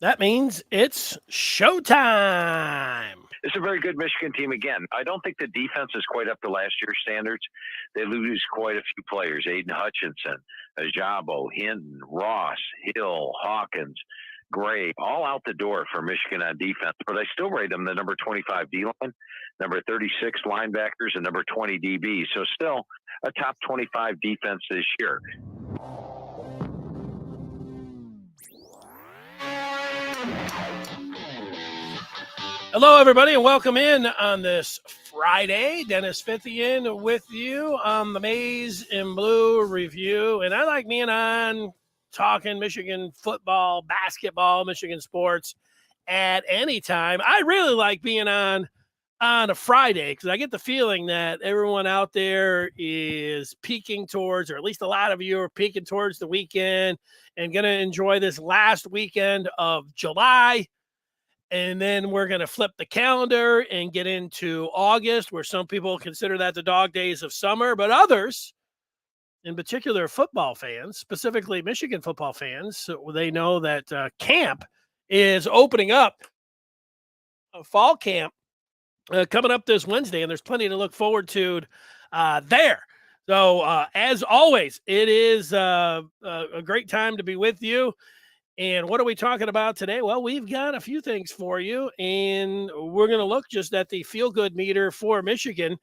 That means it's showtime. It's a very good Michigan team again. I don't think the defense is quite up to last year's standards. They lose quite a few players: Aiden Hutchinson, Ajabo, Hinton, Ross, Hill, Hawkins, Gray, all out the door for Michigan on defense. But I still rate them the number 25 D line, number 36 linebackers, and number 20 DB. So still a top 25 defense this year. Hello, everybody, and welcome in on this Friday. Dennis Fithian with you on the Maize and Blue Review. And I like being on talking Michigan football, basketball, Michigan sports at any time. I really like being on a Friday because I get the feeling that everyone out there is peaking towards, or at least a lot of you are peaking towards the weekend and going to enjoy this last weekend of July. And then we're going to flip the calendar and get into August, where some people consider that the dog days of summer, but others, in particular football fans, specifically Michigan football fans, they know that camp is opening up, fall camp coming up this Wednesday, and there's plenty to look forward to there. So, as always, it is a great time to be with you. And what are we talking about today? Well, we've got a few things for you, and we're going to look just at the feel-good meter for Michigan,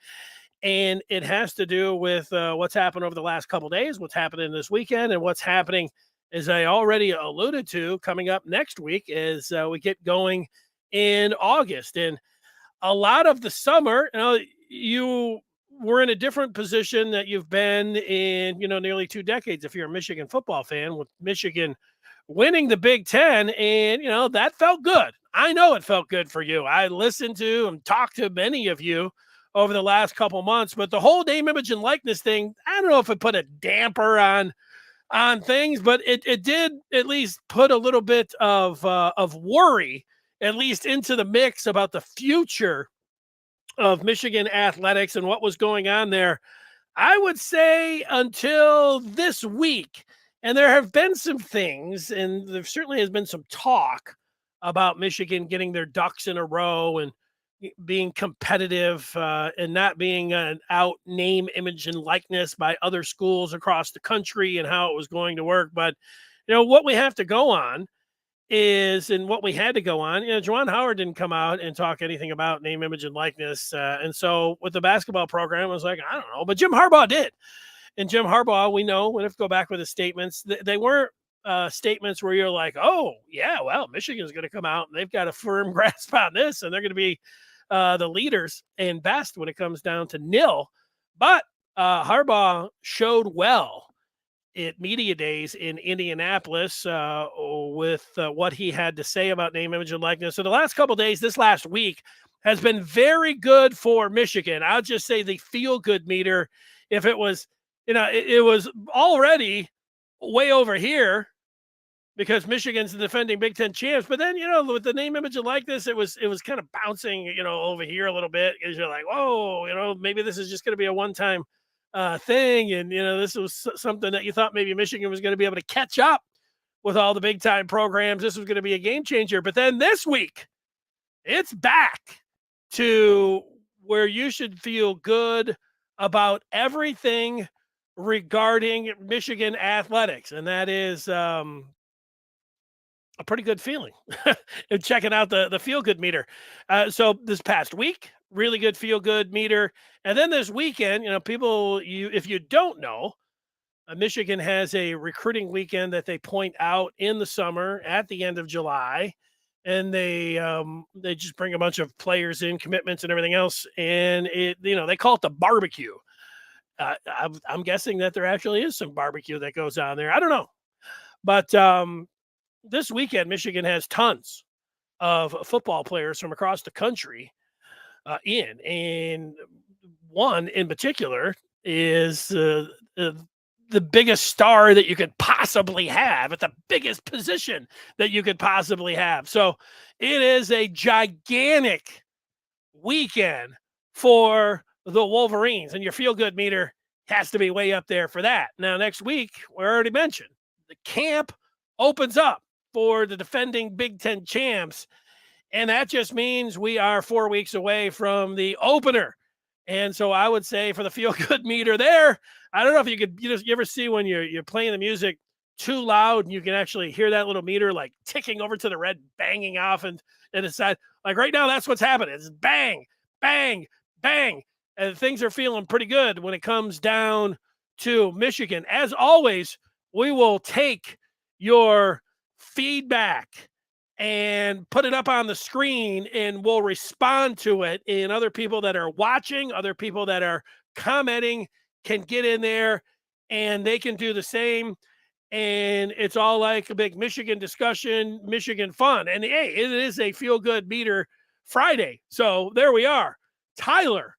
and it has to do with what's happened over the last couple of days, what's happening this weekend, and what's happening, as I already alluded to, coming up next week as we get going in August. And a lot of the summer, you were in a different position that you've been in, nearly 2 decades if you're a Michigan football fan, with Michigan winning the Big Ten, and that felt good. I know it felt good for you. I listened to and talked to many of you over the last couple months, but the whole name, image, and likeness thing, I don't know if it put a damper on things, but it did at least put a little bit of worry, at least into the mix, about the future of Michigan athletics and what was going on there. I would say until this week. And there have been some things, and there certainly has been some talk about Michigan getting their ducks in a row and being competitive and not being an out name, image, and likeness by other schools across the country and how it was going to work. But, what we have to go on is, and what we had to go on, Juwan Howard didn't come out and talk anything about name, image, and likeness. And so with the basketball program, I was like, I don't know, but Jim Harbaugh did. And Jim Harbaugh, we know, we have to go back with his statements. They weren't statements where you're like, oh, yeah, well, Michigan's going to come out and they've got a firm grasp on this and they're going to be the leaders and best when it comes down to nil. But Harbaugh showed well at media days in Indianapolis with what he had to say about name, image, and likeness. So the last couple of days, this last week, has been very good for Michigan. I'll just say the feel-good meter, if it was, it was already way over here because Michigan's the defending Big Ten champs. But then, with the name, image, and likeness, it was kind of bouncing, over here a little bit because you're like, whoa, maybe this is just going to be a one-time thing. And, this was something that you thought maybe Michigan was going to be able to catch up with all the big-time programs. This was going to be a game changer. But then this week, it's back to where you should feel good about everything regarding Michigan athletics. And that is a pretty good feeling checking out the feel-good meter. So this past week, really good feel-good meter. And then this weekend, if you don't know, Michigan has a recruiting weekend that they point out in the summer at the end of July. And they just bring a bunch of players in, commitments and everything else. And they call it the barbecue. I'm guessing that there actually is some barbecue that goes on there. I don't know. But this weekend, Michigan has tons of football players from across the country in. And one in particular is the biggest star that you could possibly have at the biggest position that you could possibly have. So it is a gigantic weekend for the Wolverines, and your feel-good meter has to be way up there for that. Now, next week, we already mentioned, the camp opens up for the defending Big Ten champs. And that just means we are 4 weeks away from the opener. And so I would say for the feel-good meter there, I don't know if you could, you ever see when you're playing the music too loud and you can actually hear that little meter like ticking over to the red, banging off and it's side. Like right now, that's what's happening. It's bang, bang, bang. And things are feeling pretty good when it comes down to Michigan. As always, we will take your feedback and put it up on the screen and we'll respond to it. And other people that are watching, other people that are commenting can get in there and they can do the same. And it's all like a big Michigan discussion, Michigan fun. And hey, it is a feel-good meter Friday. So there we are. Tyler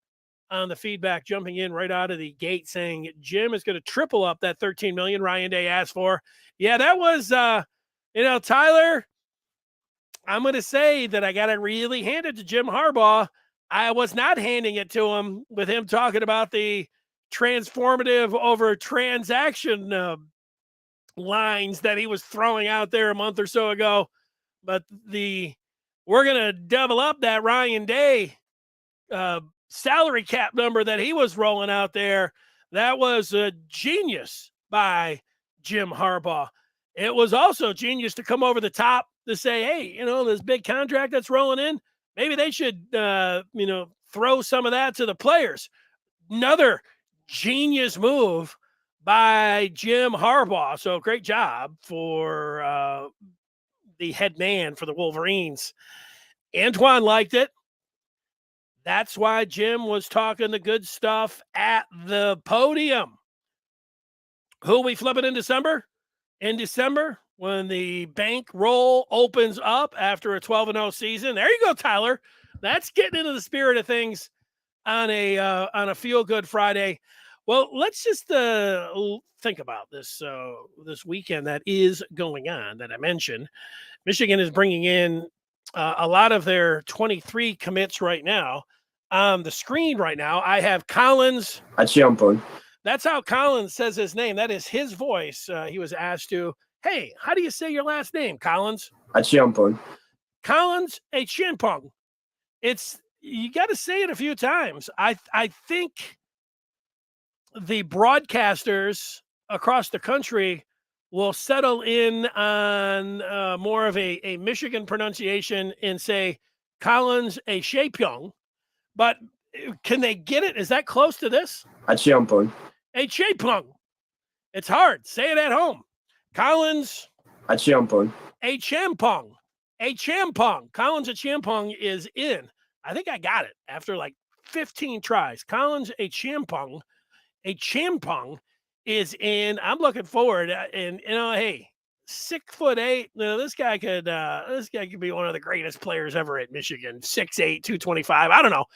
on the feedback jumping in right out of the gate saying Jim is going to triple up that $13 million Ryan Day asked for. Yeah, that was, Tyler, I'm going to say that I got to really hand it to Jim Harbaugh. I was not handing it to him with him talking about the transformative over transaction lines that he was throwing out there a month or so ago. But we're going to double up that Ryan Day salary cap number that he was rolling out there. That was a genius by Jim Harbaugh. It was also genius to come over the top to say, hey, this big contract that's rolling in, maybe they should, throw some of that to the players. Another genius move by Jim Harbaugh. So great job for the head man for the Wolverines. Antoine liked it. That's why Jim was talking the good stuff at the podium. Who we flipping in December? In December, when the bank roll opens up after a 12-0 season. There you go, Tyler. That's getting into the spirit of things on a feel-good Friday. Well, let's just think about this this weekend that is going on that I mentioned. Michigan is bringing in a lot of their 23 commits right now. On the screen right now, I have Collins. That's how Collins says his name. That is his voice. He was asked to, hey, how do you say your last name, Collins? Collins Achiampong. You got to say it a few times. I think the broadcasters across the country will settle in on more of a Michigan pronunciation and say Collins Achiampong. But can they get it? Is that close to this? Achiampong. It's hard. Say it at home. Collins Achiampong. Collins Achiampong is in. I think I got it after like 15 tries. Collins Achiampong is in. I'm looking forward. And hey, 6'8". This guy could be one of the greatest players ever at Michigan. 6'8", 225. I don't know.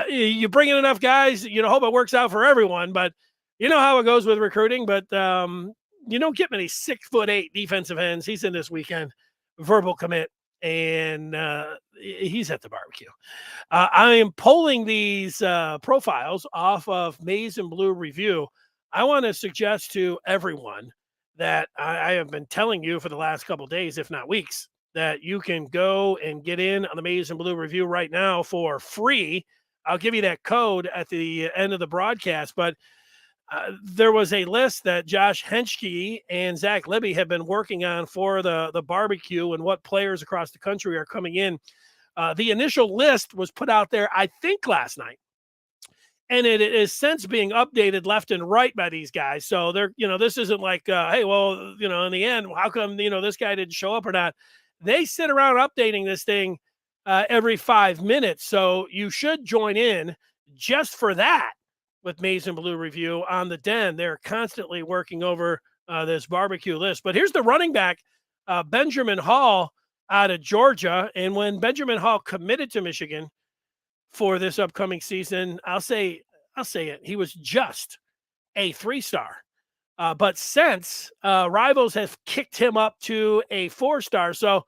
You bring in enough guys, hope it works out for everyone. But you know how it goes with recruiting. But you don't get many 6'8" defensive ends. He's in this weekend. Verbal commit, and he's at the barbecue. I am pulling these profiles off of Maize and Blue Review. I want to suggest to everyone that I have been telling you for the last couple of days, if not weeks, that you can go and get in on the Maize and Blue Review right now for free. I'll give you that code at the end of the broadcast, but there was a list that Josh Henschke and Zach Libby have been working on for the barbecue and what players across the country are coming in. The initial list was put out there, I think, last night. And it is since being updated left and right by these guys. So they're, this isn't like, hey, well, in the end, how come, this guy didn't show up or not? They sit around updating this thing every 5 minutes. So you should join in just for that with Maize and Blue Review on the Den. They're constantly working over this barbecue list. But here's the running back, Benjamin Hall out of Georgia. And when Benjamin Hall committed to Michigan for this upcoming season, I'll say it, he was just a 3-star. But since rivals have kicked him up to a 4-star. So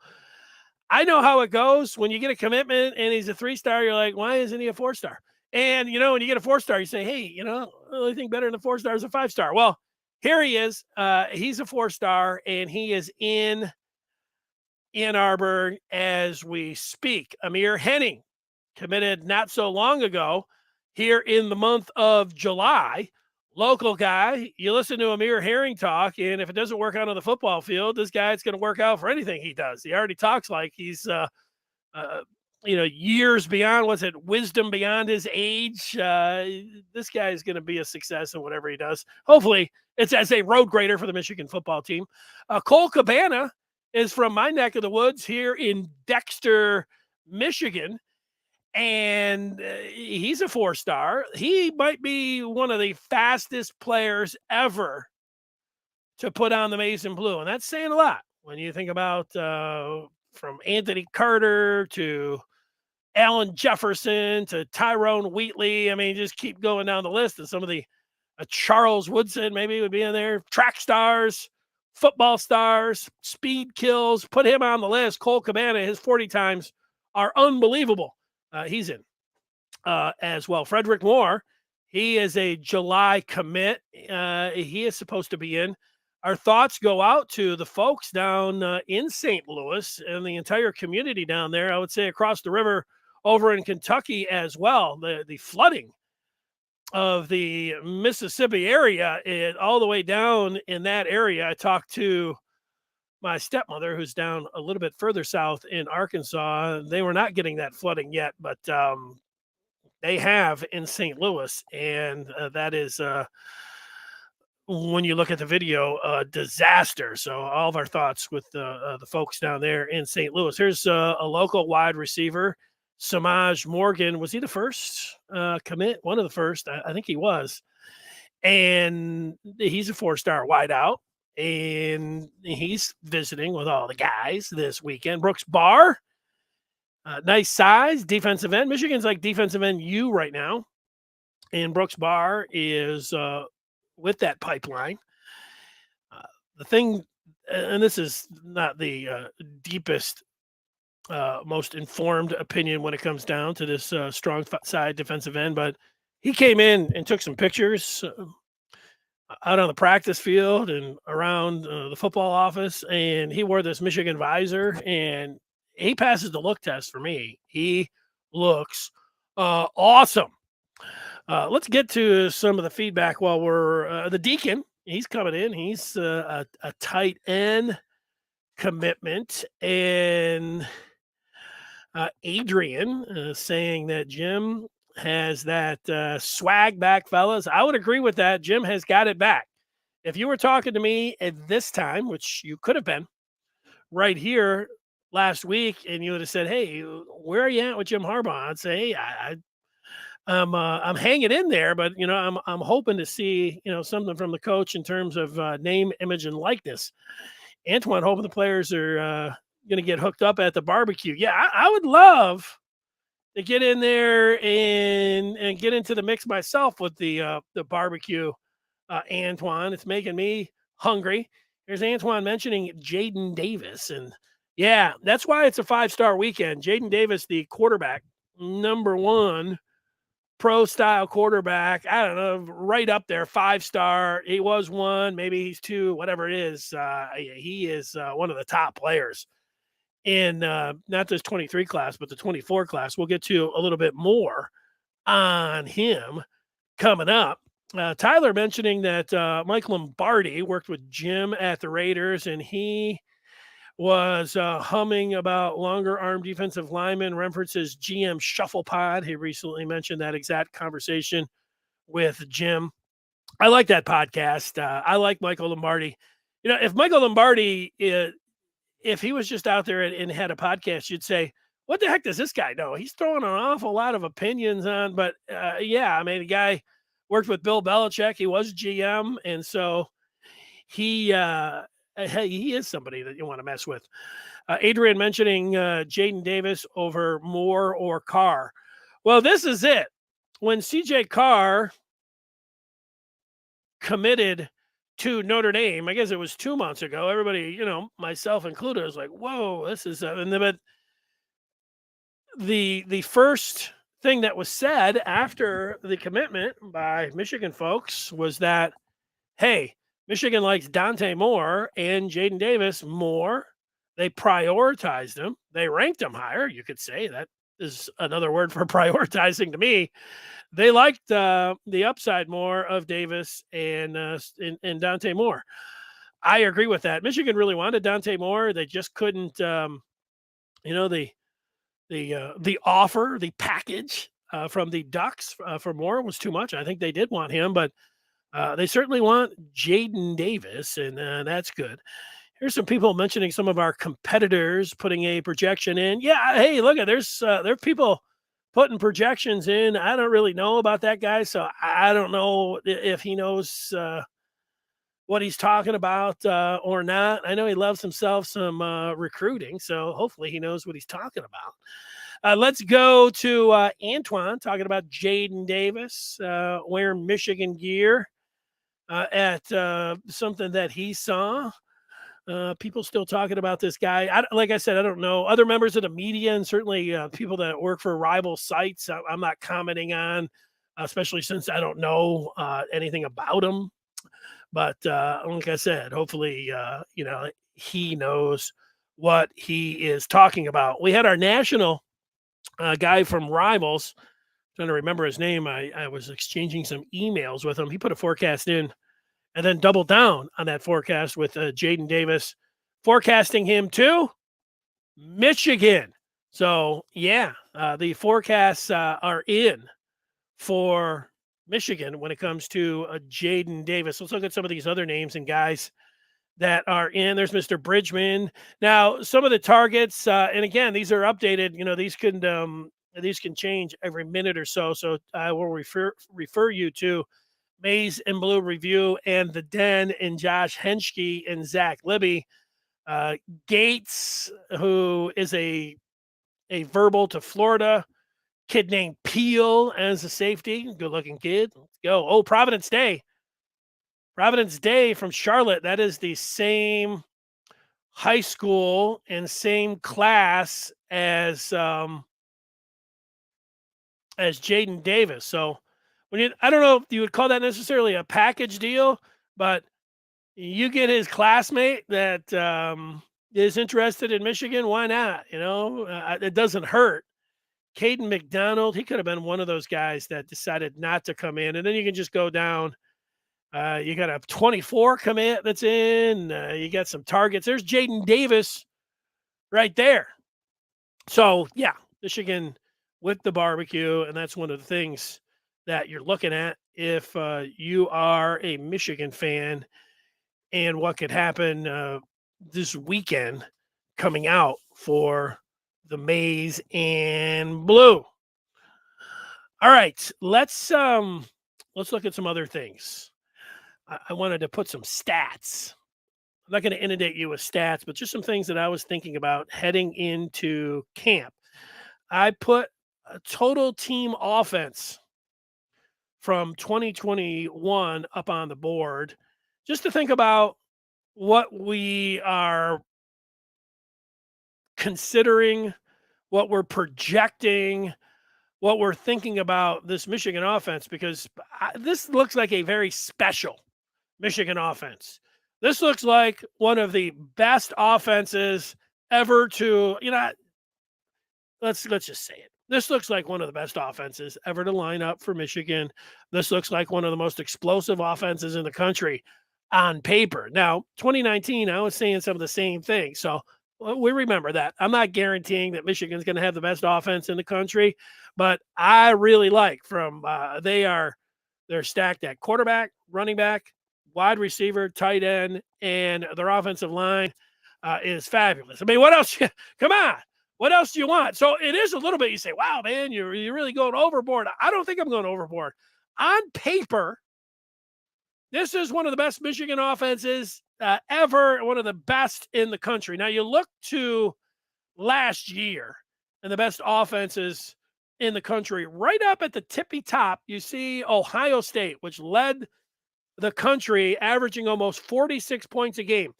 I know how it goes. When you get a commitment and he's a 3-star, you're like, why isn't he a 4-star? And, when you get a 4-star, you say, hey, the only thing better than a 4-star is a 5-star. Well, here he is. He's a 4-star, and he is in Ann Arbor as we speak. Amir Henning committed not so long ago here in the month of July. Local guy, you listen to Amir Herring talk, and if it doesn't work out on the football field, this guy's going to work out for anything he does. He already talks like he's, years beyond, wisdom beyond his age. This guy is going to be a success in whatever he does. Hopefully, it's as a road grader for the Michigan football team. Cole Cabana is from my neck of the woods here in Dexter, Michigan. And he's a 4-star. He might be one of the fastest players ever to put on the maize and blue. And that's saying a lot when you think about from Anthony Carter to Allen Jefferson to Tyrone Wheatley. I mean, just keep going down the list. And some of the Charles Woodson maybe would be in there. Track stars, football stars, speed kills. Put him on the list. Cole Cabana, his 40 times are unbelievable. He's in as well. Frederick Moore, he is a July commit. He is supposed to be in. Our thoughts go out to the folks down in St. Louis and the entire community down there. I would say across the river over in Kentucky as well. The flooding of the Mississippi area, all the way down in that area. I talked to my stepmother, who's down a little bit further south in Arkansas. They were not getting that flooding yet, but they have in St. Louis. And that is, when you look at the video, a disaster. So all of our thoughts with the folks down there in St. Louis. Here's a local wide receiver, Samaj Morgan. Was he the first commit? One of the first. I think he was. And he's a 4-star wideout. And he's visiting with all the guys this weekend. Brooks Barr, nice size, defensive end. Michigan's like defensive end U right now. And Brooks Barr is with that pipeline. The thing, and this is not the deepest, most informed opinion when it comes down to this strong side defensive end, but he came in and took some pictures out on the practice field and around the football office, and he wore this Michigan visor, and he passes the look test for me. He looks awesome. Let's get to some of the feedback while we're the Deacon. He's coming in. He's a tight end commitment, and Adrian saying that Jim has that swag back, fellas. I would agree with that. Jim has got it back. If you were talking to me at this time, which you could have been right here last week, and you would have said, "Hey, where are you at with Jim Harbaugh?" I'd say, "Hey, I'm hanging in there, but I'm hoping to see something from the coach in terms of name, image, and likeness." Antoine, hoping the players are going to get hooked up at the barbecue. Yeah, I would love to get in there and get into the mix myself with the barbecue. Antoine, it's making me hungry. There's Antoine mentioning Jaydn Davis, and yeah, that's why it's a 5-star weekend. Jaydn Davis, the quarterback, #1 pro-style quarterback. I don't know, right up there, 5-star. He was 1, maybe he's 2, whatever it is. He is one of the top players in not this 23 class, but the 24 class. We'll get to a little bit more on him coming up. Tyler mentioning that Mike Lombardi worked with Jim at the Raiders, and he was humming about longer arm defensive linemen, references GM Shuffle Pod. He recently mentioned that exact conversation with Jim. I like that podcast. I like Michael Lombardi. If Michael Lombardi, if he was just out there and had a podcast, you'd say, what the heck does this guy know? He's throwing an awful lot of opinions on, but the guy worked with Bill Belichick. He was GM, and so he is somebody that you want to mess with. Adrian mentioning Jaydn Davis over Moore or Carr. Well, this is it. When CJ Carr committed to Notre Dame, I guess it was 2 months ago, everybody, myself included, was like, whoa, this is but the first thing that was said after the commitment by Michigan folks was that, hey, Michigan likes Dante Moore and Jaydn Davis more They prioritized him. They ranked him higher. You could say that is another word for prioritizing to me. They liked the upside more of Davis and Dante Moore. I agree with that. Michigan really wanted Dante Moore. They just couldn't, the offer, the package from the Ducks for Moore was too much. I think they did want him, but they certainly want Jaydn Davis, and that's good. Here's some people mentioning some of our competitors putting a projection in. Yeah, hey, look at there are people putting projections in. I don't really know about that guy, so I don't know if he knows what he's talking about or not. I know he loves himself some recruiting, so hopefully he knows what he's talking about. Let's go to Antoine talking about Jaydn Davis wearing Michigan gear at something that he saw. People still talking about this guy. Like I said, I don't know. Other members of the media and certainly people that work for rival sites, I'm not commenting on, especially since I don't know anything about him. But like I said, hopefully, he knows what he is talking about. We had our national guy from Rivals. Trying to remember his name. I was exchanging some emails with him. He put a forecast in and then doubled down on that forecast with Jaydn Davis, forecasting him to Michigan. So, yeah, the forecasts are in for Michigan when it comes to Jaydn Davis. Let's look at some of these other names and guys that are in. There's Mr. Bridgman. Now, some of the targets, and again, these are updated. These can change every minute or so. So I will refer you to Maize and Blue Review and the Den and Josh Henschke and Zach Libby. Gates, who is a verbal to Florida. Kid named Peel as a safety. Good looking kid. Let's go. Oh, Providence Day. Providence Day from Charlotte. That is the same high school and same class as Jaydn Davis. So I don't know if you would call that necessarily a package deal, but you get his classmate that is interested in Michigan. Why not? It doesn't hurt. Caden McDonald, he could have been one of those guys that decided not to come in. And then you can just go down. You got a 24 commit that's in. You got some targets. There's Jaydn Davis right there. So, yeah, Michigan with the barbecue. And that's one of the things that you're looking at if you are a Michigan fan and what could happen this weekend coming out for the Maize and Blue. All right, let's look at some other things. I wanted to put some stats. I'm not going to inundate you with stats, but just some things that I was thinking about heading into camp. I put a total team offense from 2021 up on the board just to think about what we are considering, what we're projecting, what we're thinking about this Michigan offense, because this looks like a very special Michigan offense. This looks like one of the best offenses ever to, let's just say it. This looks like one of the best offenses ever to line up for Michigan. This looks like one of the most explosive offenses in the country on paper. Now, 2019, I was saying some of the same things. So we remember that. I'm not guaranteeing that Michigan's going to have the best offense in the country, but I really like they're stacked at quarterback, running back, wide receiver, tight end, and their offensive line is fabulous. I mean, what else? Come on. What else do you want? So it is a little bit, you say, wow, man, you're really going overboard. I don't think I'm going overboard. On paper, this is one of the best Michigan offenses ever, one of the best in the country. Now, you look to last year and the best offenses in the country, right up at the tippy top, you see Ohio State, which led the country, averaging almost 46 points a game.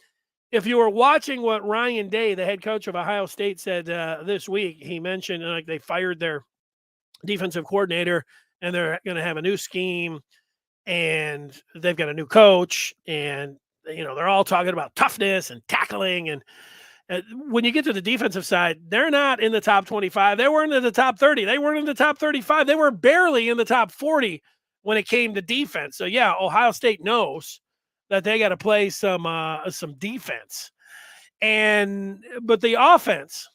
If you were watching what Ryan Day, the head coach of Ohio State, said this week, he mentioned they fired their defensive coordinator and they're going to have a new scheme and they've got a new coach and, they're all talking about toughness and tackling. When you get to the defensive side, they're not in the top 25. They weren't in the top 30. They weren't in the top 35. They were barely in the top 40 when it came to defense. So, yeah, Ohio State knows that they got to play some defense. But the offense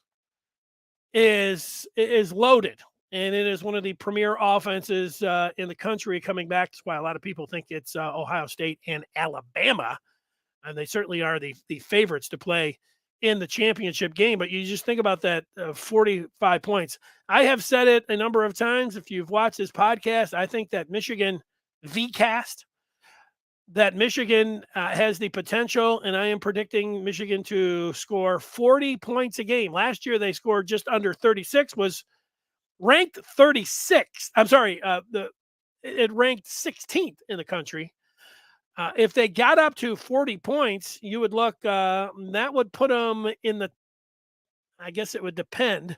is loaded, and it is one of the premier offenses in the country coming back. That's why a lot of people think it's Ohio State and Alabama, and they certainly are the favorites to play in the championship game. But you just think about that 45 points. I have said it a number of times. If you've watched this podcast, I think that Michigan VCast, that Michigan has the potential, and I am predicting Michigan to score 40 points a game. Last year, they scored just under 36, was ranked 36. I'm sorry, it ranked 16th in the country. If they got up to 40 points, you would look, that would put them in the, I guess it would depend,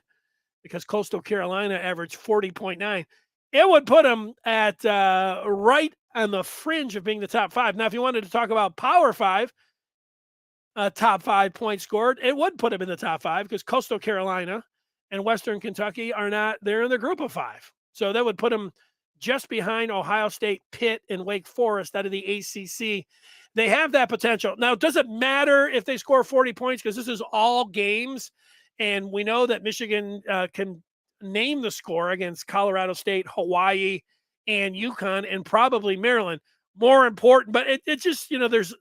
because Coastal Carolina averaged 40.9. It would put them at right on the fringe of being the top 5. Now, if you wanted to talk about Power 5, top 5 points scored, it would put them in the top 5, because Coastal Carolina and Western Kentucky are not, they're in the group of 5. So that would put them just behind Ohio State, Pitt, and Wake Forest out of the ACC. They have that potential. Now, does it matter if they score 40 points? Because this is all games, and we know that Michigan can name the score against Colorado State, Hawaii, and UConn, and probably Maryland. More important, but it just, there's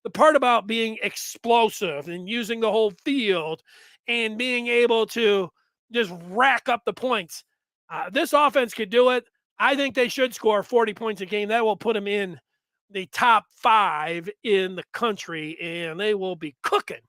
the part about being explosive and using the whole field and being able to just rack up the points. This offense could do it. I think they should score 40 points a game. That will put them in the top 5 in the country, and they will be cooking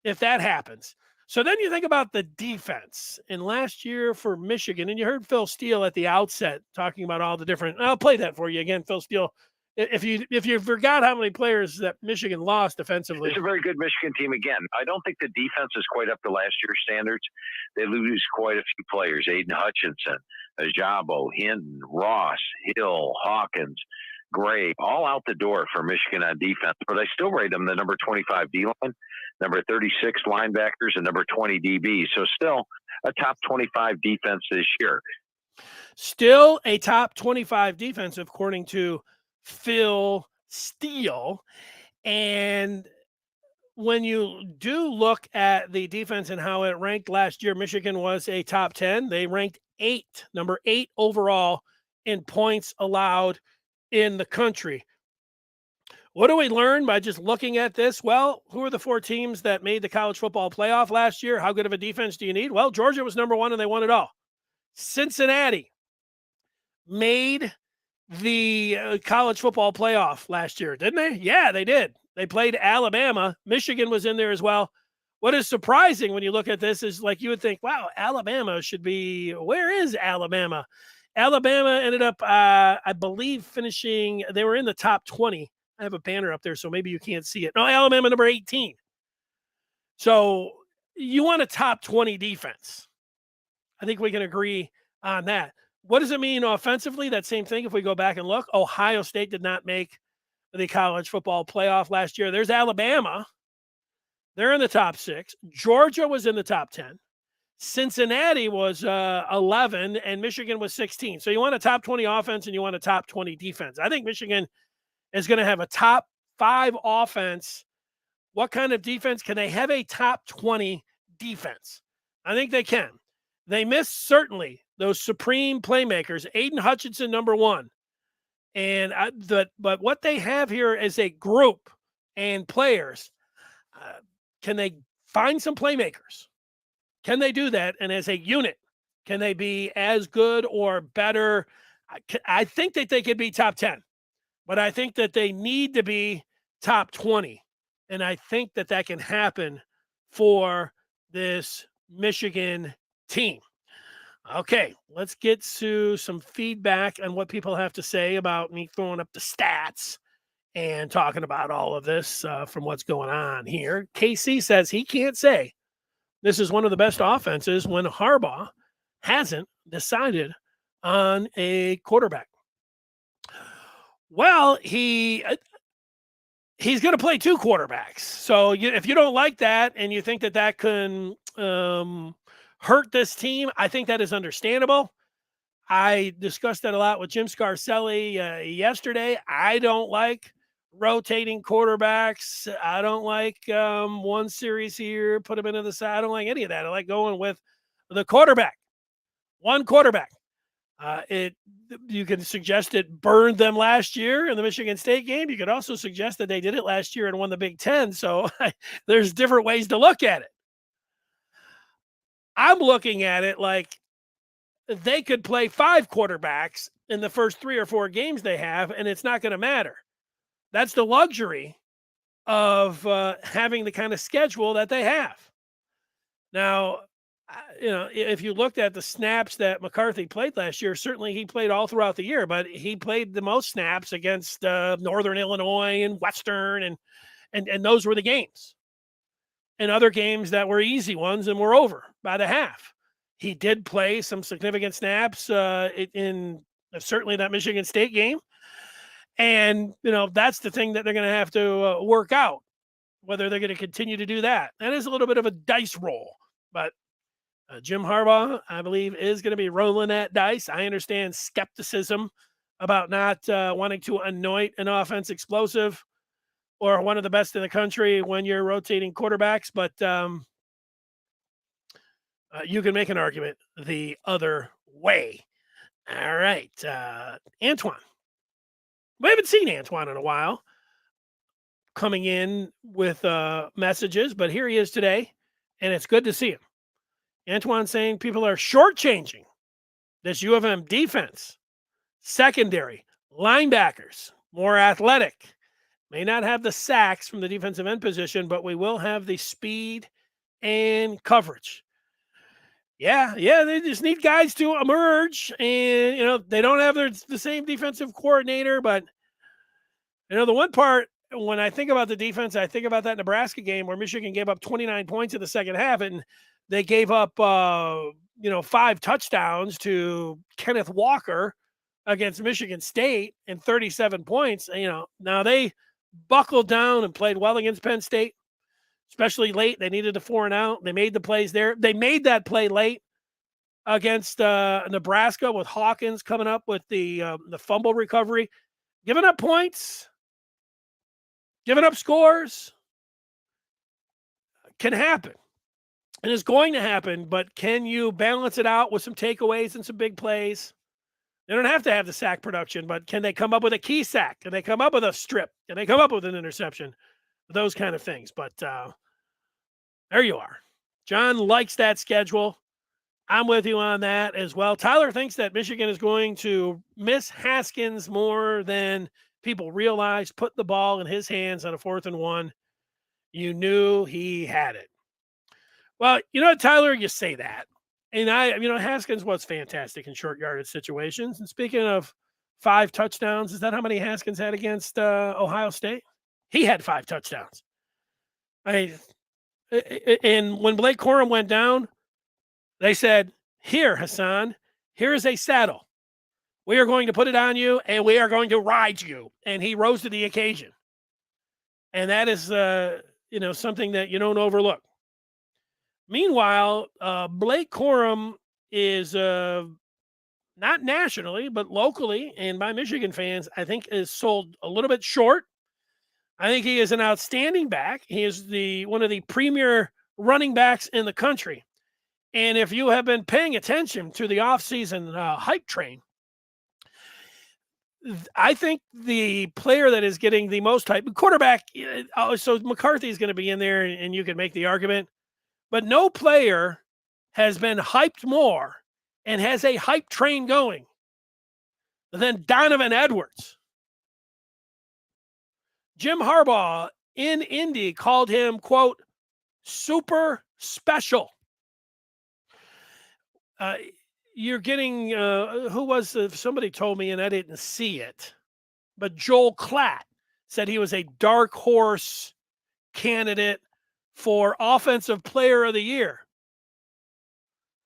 if that happens. So then you think about the defense. And last year for Michigan, and you heard Phil Steele at the outset talking about all the different, I'll play that for you again, Phil Steele. If you forgot how many players that Michigan lost defensively. It's a very good Michigan team again. I don't think the defense is quite up to last year's standards. They lose quite a few players. Jaydn Hutchinson, Ajabo, Hinton, Ross, Hill, Hawkins, Gray, all out the door for Michigan on defense. But I still rate them the number 25 D-line, number 36 linebackers, and number 20 DB. So still a top 25 defense this year. Still a top 25 defense, according to Phil Steele. And when you do look at the defense and how it ranked last year, Michigan was a top 10. They ranked number 8 overall in points allowed in the country. What do we learn by just looking at this? Well, who are the 4 teams that made the college football playoff last year? How good of a defense do you need? Well, Georgia was number 1 and they won it all. Cincinnati made the college football playoff last year, didn't they? Yeah, they did. They played Alabama. Michigan was in there as well. What is surprising when you look at this is, like, you would think, wow, Alabama should be, where is Alabama? Alabama ended up, I believe, finishing, they were in the top 20. I have a banner up there, so maybe you can't see it. No, Alabama number 18. So you want a top 20 defense. I think we can agree on that. What does it mean offensively? That same thing, if we go back and look. Ohio State did not make the college football playoff last year. There's Alabama. They're in the top 6. Georgia was in the top 10. Cincinnati was 11, and Michigan was 16. So you want a top 20 offense and you want a top 20 defense. I think Michigan is going to have a top 5 offense. What kind of defense? Can they have a top 20 defense? I think they can. They miss, certainly, those supreme playmakers. Jaydn Hutchinson, number 1. And but what they have here is a group and players. Can they find some playmakers? Can they do that? And as a unit, can they be as good or better? I think that they could be top 10, but I think that they need to be top 20. And I think that that can happen for this Michigan team. Okay, let's get to some feedback on what people have to say about me throwing up the stats and talking about all of this from what's going on here. KC says he can't say this is one of the best offenses when Harbaugh hasn't decided on a quarterback. Well, he's going to play two quarterbacks. So if you don't like that and you think that that can hurt this team, I think that is understandable. I discussed that a lot with Jim Scarcelli yesterday. I don't like rotating quarterbacks. I don't like one series here, put them into the side. I don't like any of that. I like going with the quarterback, one quarterback. You can suggest it burned them last year in the Michigan State game. You could also suggest that they did it last year and won the Big Ten. So there's different ways to look at it. I'm looking at it like they could play five quarterbacks in the first 3 or 4 games they have, and it's not going to matter. That's the luxury of having the kind of schedule that they have. Now, if you looked at the snaps that McCarthy played last year, certainly he played all throughout the year, but he played the most snaps against Northern Illinois and Western, and those were the games. And other games that were easy ones and were over by the half. He did play some significant snaps in certainly that Michigan State game. And, that's the thing that they're going to have to work out, whether they're going to continue to do that. That is a little bit of a dice roll. But Jim Harbaugh, I believe, is going to be rolling that dice. I understand skepticism about not wanting to anoint an offense explosive or one of the best in the country when you're rotating quarterbacks, but you can make an argument the other way. All right. Antoine. We haven't seen Antoine in a while coming in with messages, but here he is today, and it's good to see him. Antoine saying people are shortchanging this U of M defense, secondary, linebackers, more athletic. May not have the sacks from the defensive end position, but we will have the speed and coverage. Yeah, they just need guys to emerge, and they don't have the same defensive coordinator. But the one part when I think about the defense, I think about that Nebraska game where Michigan gave up 29 points in the second half, and they gave up 5 touchdowns to Kenneth Walker against Michigan State and 37 points. Now they buckled down and played well against Penn State, especially late. They needed a 4 and out. They made the plays there. They made that play late against Nebraska with Hawkins coming up with the fumble recovery, giving up points, giving up scores can happen. And it's going to happen, but can you balance it out with some takeaways and some big plays? They don't have to have the sack production, but can they come up with a key sack? Can they come up with a strip? Can they come up with an interception? Those kind of things. But there you are. John likes that schedule. I'm with you on that as well. Tyler thinks that Michigan is going to miss Haskins more than people realize. Put the ball in his hands on a 4th and 1. You knew he had it. Well, Tyler, you say that. And Haskins was fantastic in short yardage situations. And speaking of 5 touchdowns, is that how many Haskins had against Ohio State? He had 5 touchdowns. And when Blake Corum went down, they said, "Here, Hassan, here is a saddle. We are going to put it on you, and we are going to ride you." And he rose to the occasion. And that is, something that you don't overlook. Meanwhile, Blake Corum is not nationally, but locally, and by Michigan fans, I think is sold a little bit short. I think he is an outstanding back. He is one of the premier running backs in the country. And if you have been paying attention to the offseason hype train, I think the player that is getting the most hype, quarterback, so McCarthy is going to be in there, and you can make the argument. But no player has been hyped more and has a hype train going than Donovan Edwards. Jim Harbaugh in Indy called him, quote, super special. You're getting, somebody told me and I didn't see it, but Joel Klatt said he was a dark horse candidate for Offensive Player of the Year.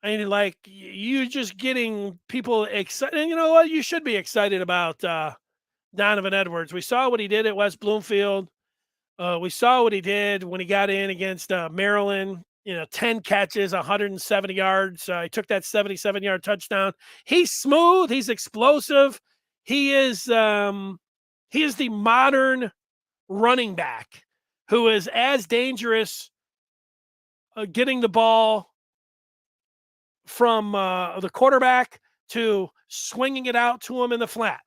I mean, like, you just getting people excited. And you know what? You should be excited about Donovan Edwards. We saw what he did at West Bloomfield. We saw what he did when he got in against Maryland. 10 catches, 170 yards. He took that 77-yard touchdown. He's smooth. He's explosive. He is the modern running back who is as dangerous getting the ball from the quarterback to swinging it out to him in the flat.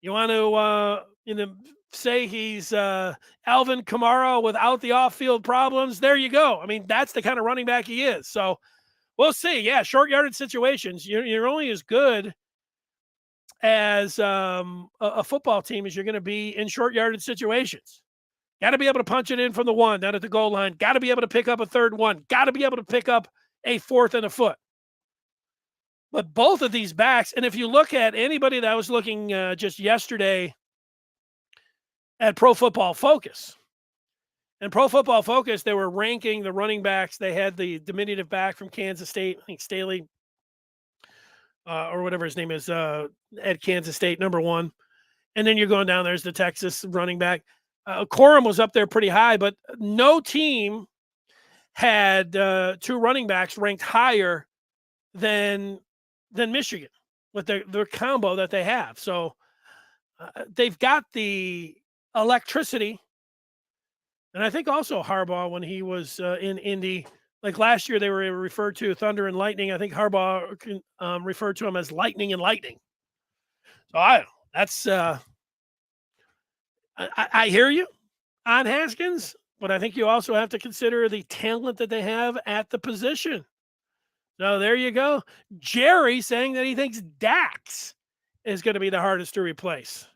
You want to say he's Alvin Kamara without the off-field problems? There you go. I mean, that's the kind of running back he is. So we'll see. Yeah, short yardage situations. You're only as good as a football team as you're going to be in short yardage situations. Got to be able to punch it in from the 1 down at the goal line. Got to be able to pick up a 3rd one. Got to be able to pick up a 4th and a foot. But both of these backs, and if you look at anybody that was looking just yesterday at Pro Football Focus, and Pro Football Focus, they were ranking the running backs. They had the diminutive back from Kansas State, I think Staley, or whatever his name is, at Kansas State, number 1. And then you're going down, there's the Texas running back. Corum was up there pretty high, but no team had 2 running backs ranked higher than Michigan with their combo that they have. So they've got the electricity. And I think also Harbaugh, when he was in Indy, like last year, they were referred to Thunder and Lightning. I think Harbaugh referred to him as Lightning and Lightning. So I hear you on Haskins, but I think you also have to consider the talent that they have at the position. So there you go. Jerry saying that he thinks Dax is going to be the hardest to replace.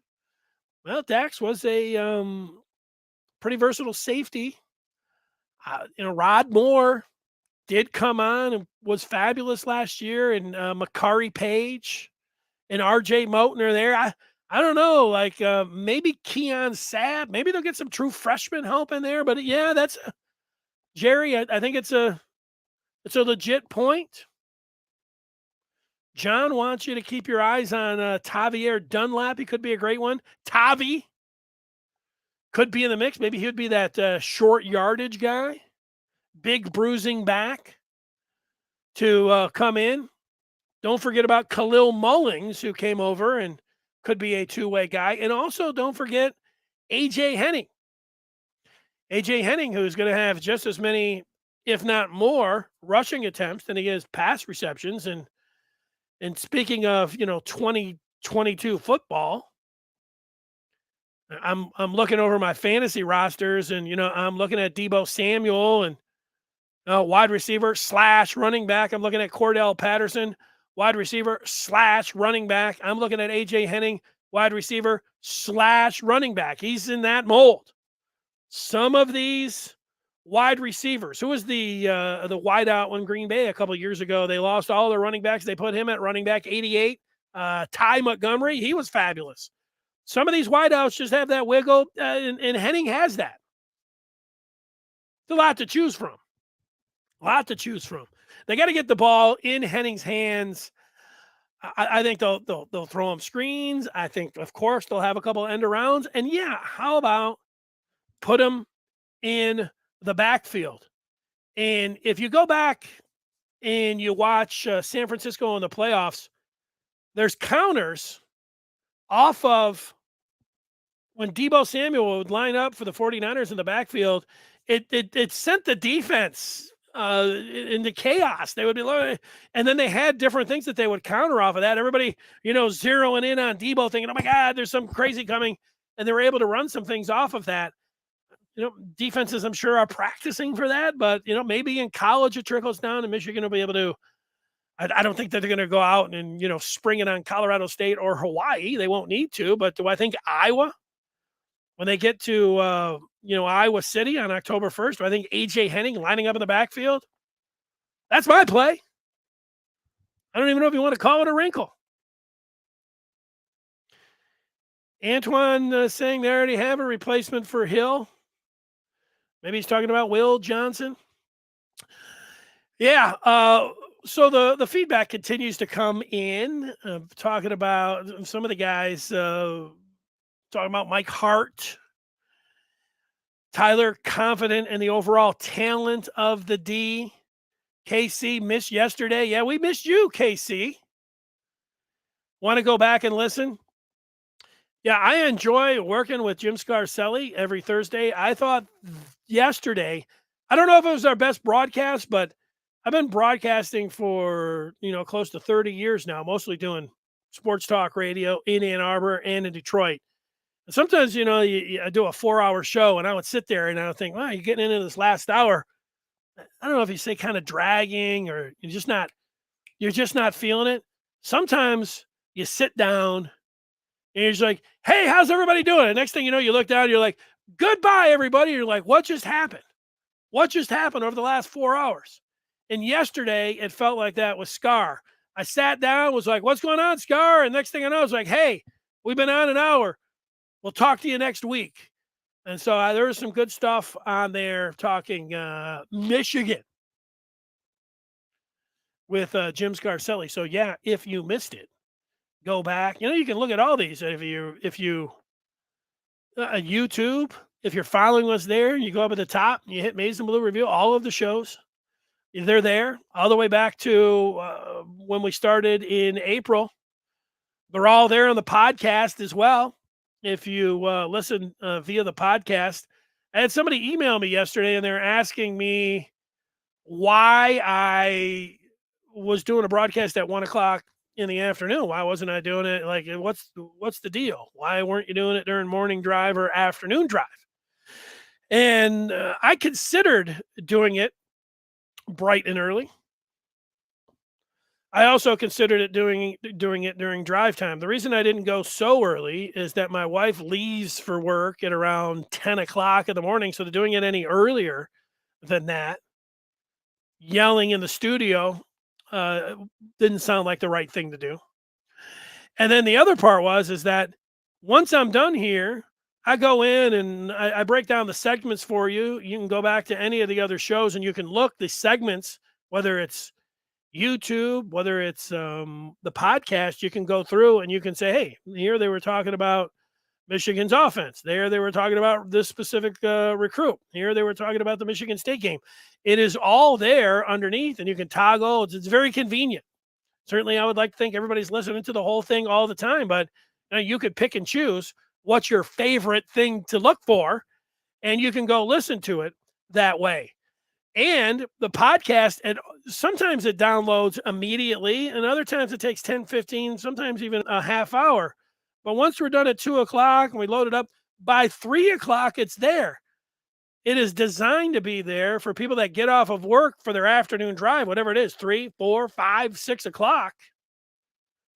Well, Dax was a pretty versatile safety. Rod Moore did come on and was fabulous last year, and Makari Page and R.J. Moten are there. I don't know, like maybe Keon Sabb. Maybe they'll get some true freshman help in there. But yeah, that's Jerry. I think it's a legit point. John wants you to keep your eyes on Tavier Dunlap. He could be a great one. Tavi could be in the mix. Maybe he would be that short yardage guy, big bruising back to come in. Don't forget about Khalil Mullings, who came over and could be a 2-way guy. And also don't forget A.J. Henning. A.J. Henning, who's going to have just as many, if not more, rushing attempts than he has pass receptions. And speaking of, 2022 football, I'm looking over my fantasy rosters, and, I'm looking at Deebo Samuel and wide receiver / running back. I'm looking at Cordell Patterson, wide receiver / running back. I'm looking at A.J. Henning, wide receiver / running back. He's in that mold. Some of these wide receivers. Who was the wideout in Green Bay a couple of years ago? They lost all their running backs. They put him at running back 88. Ty Montgomery, he was fabulous. Some of these wideouts just have that wiggle, and Henning has that. It's a lot to choose from. They got to get the ball in Henning's hands. I think they'll throw him screens. I think, of course, they'll have a couple of end arounds. And yeah, how about put him in the backfield? And if you go back and you watch San Francisco in the playoffs, there's counters off of when Deebo Samuel would line up for the 49ers in the backfield. It sent the defense into chaos. They would be, and then they had different things that they would counter off of that. Everybody, zeroing in on Deebo, thinking, "Oh my God, there's something crazy coming," and they were able to run some things off of that. Defenses, I'm sure, are practicing for that, but maybe in college it trickles down, and Michigan will be able to. I don't think that they're going to go out and spring it on Colorado State or Hawaii. They won't need to, but do I think Iowa, when they get to Iowa City on October 1st, do I think A.J. Henning lining up in the backfield? That's my play. I don't even know if you want to call it a wrinkle. Antoine saying they already have a replacement for Hill. Maybe he's talking about Will Johnson. Yeah. So the feedback continues to come in, talking about some of the guys, talking about Mike Hart. Tyler, confident in the overall talent of the D. KC, missed yesterday. Yeah, we missed you, KC. Want to go back and listen? Yeah, I enjoy working with Jim Scarcelli every Thursday. I thought yesterday, I don't know if it was our best broadcast, but I've been broadcasting for, close to 30 years now, mostly doing sports talk radio in Ann Arbor and in Detroit. And sometimes, I do a 4-hour show and I would sit there and I would think, wow, you're getting into this last hour. I don't know if you say kind of dragging or you're just not feeling it. Sometimes you sit down and you're just like, hey, how's everybody doing? And next thing you know, you look down, you're like, goodbye, everybody. You're like, what just happened? What just happened over the last 4 hours? And yesterday, it felt like that with Scar. I sat down, was like, what's going on, Scar? And next thing I know, it's like, hey, we've been on an hour. We'll talk to you next week. And so there was some good stuff on there talking Michigan with Jim Scarcelli. So, yeah, if you missed it, go back. You can look at all these. If you YouTube, if you're following us there, you go up at the top, you hit Maize and Blue Review, all of the shows. They're there all the way back to when we started in April. They're all there on the podcast as well. If you listen via the podcast, I had somebody email me yesterday and they're asking me why I was doing a broadcast at 1:00 in the afternoon. Why wasn't I doing it? Like, what's the deal? Why weren't you doing it during morning drive or afternoon drive? And I considered doing it bright and early. I also considered it doing it during drive time. The reason I didn't go so early is that my wife leaves for work at around 10:00 in the morning. So doing it any earlier than that, yelling in the studio, didn't sound like the right thing to do. And then the other part is that once I'm done here, I go in and I break down the segments for you. You can go back to any of the other shows and you can look the segments, whether it's YouTube, whether it's the podcast, you can go through and you can say, hey, here they were talking about Michigan's offense. There they were talking about this specific recruit. Here they were talking about the Michigan State game. It is all there underneath and you can toggle. It's very convenient. Certainly, I would like to think everybody's listening to the whole thing all the time, but you could pick and choose what's your favorite thing to look for, and you can go listen to it that way. And the podcast, and sometimes it downloads immediately, and other times it takes 10, 15, sometimes even a half hour. But once we're done at 2:00 and we load it up, by 3:00, it's there. It is designed to be there for people that get off of work for their afternoon drive, whatever it is, 3, 4, 5, 6:00.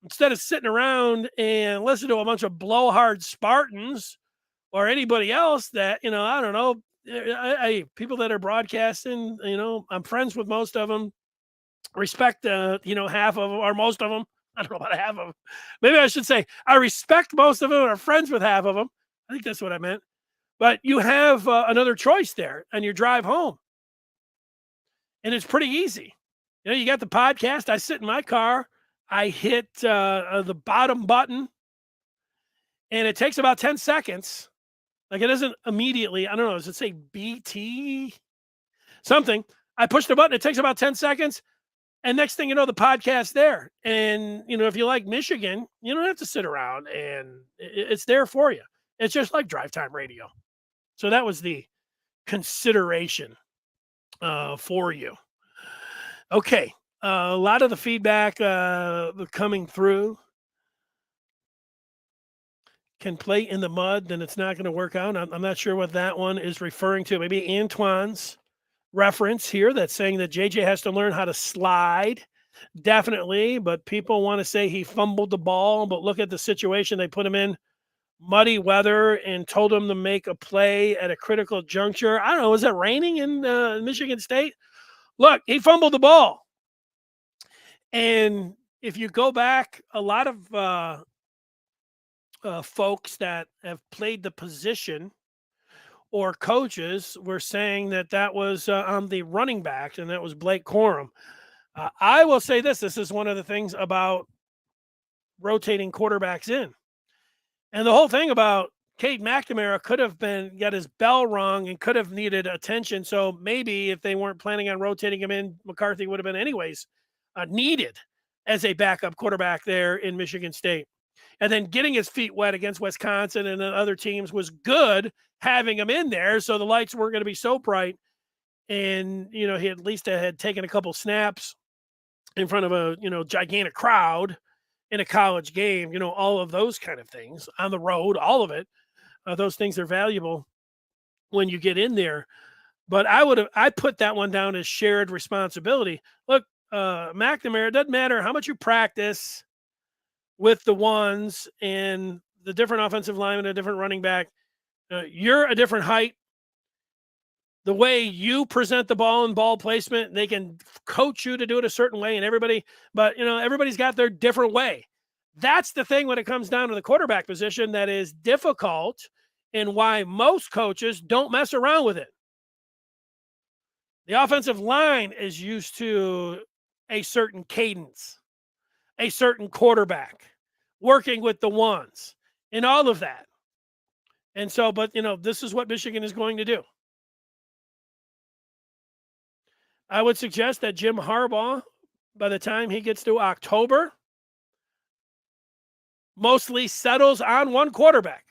Instead of sitting around and listen to a bunch of blowhard Spartans or anybody else that, I don't know, people that are broadcasting, I'm friends with most of them, respect, half of them or most of them. I don't know about half of them. Maybe I should say I respect most of them or friends with half of them. I think that's what I meant. But you have another choice there on your drive home. And it's pretty easy. You got the podcast. I sit in my car. I hit the bottom button. And it takes about 10 seconds. Like it isn't immediately. I don't know. Does it say BT? Something. I push the button. It takes about 10 seconds. And next thing you know, the podcast's there. And, if you like Michigan, you don't have to sit around. And it's there for you. It's just like drive time radio. So that was the consideration for you. Okay. A lot of the feedback coming through. Can play in the mud, then it's not going to work out. I'm not sure what that one is referring to. Maybe Antoine's reference here that's saying that JJ has to learn how to slide. Definitely. But people want to say he fumbled the ball. But look at the situation they put him in. Muddy weather and told him to make a play at a critical juncture. I don't know. Is it raining in Michigan State? Look, he fumbled the ball. And if you go back, a lot of folks that have played the position or coaches were saying that was on the running back, and that was Blake Corum. I will say this is one of the things about rotating quarterbacks in. And the whole thing about Cade McNamara could have got his bell rung and could have needed attention. So maybe if they weren't planning on rotating him in, McCarthy would have been anyways needed as a backup quarterback there in Michigan State. And then getting his feet wet against Wisconsin and other teams was good, having him in there, so the lights weren't going to be so bright. And he at least had taken a couple snaps in front of a gigantic crowd in a college game. All of those kind of things on the road, all of it. Those things are valuable when you get in there. But I put that one down as shared responsibility. Look, McNamara, it doesn't matter how much you practice with the ones and the different offensive lineman, a different running back. You're a different height. The way you present the ball and ball placement, they can coach you to do it a certain way, and everybody's got their different way. That's the thing when it comes down to the quarterback position that is difficult, and why most coaches don't mess around with it. The offensive line is used to a certain cadence, a certain quarterback, working with the ones, and all of that. And so, but this is what Michigan is going to do. I would suggest that Jim Harbaugh, by the time he gets to October, mostly settles on one quarterback.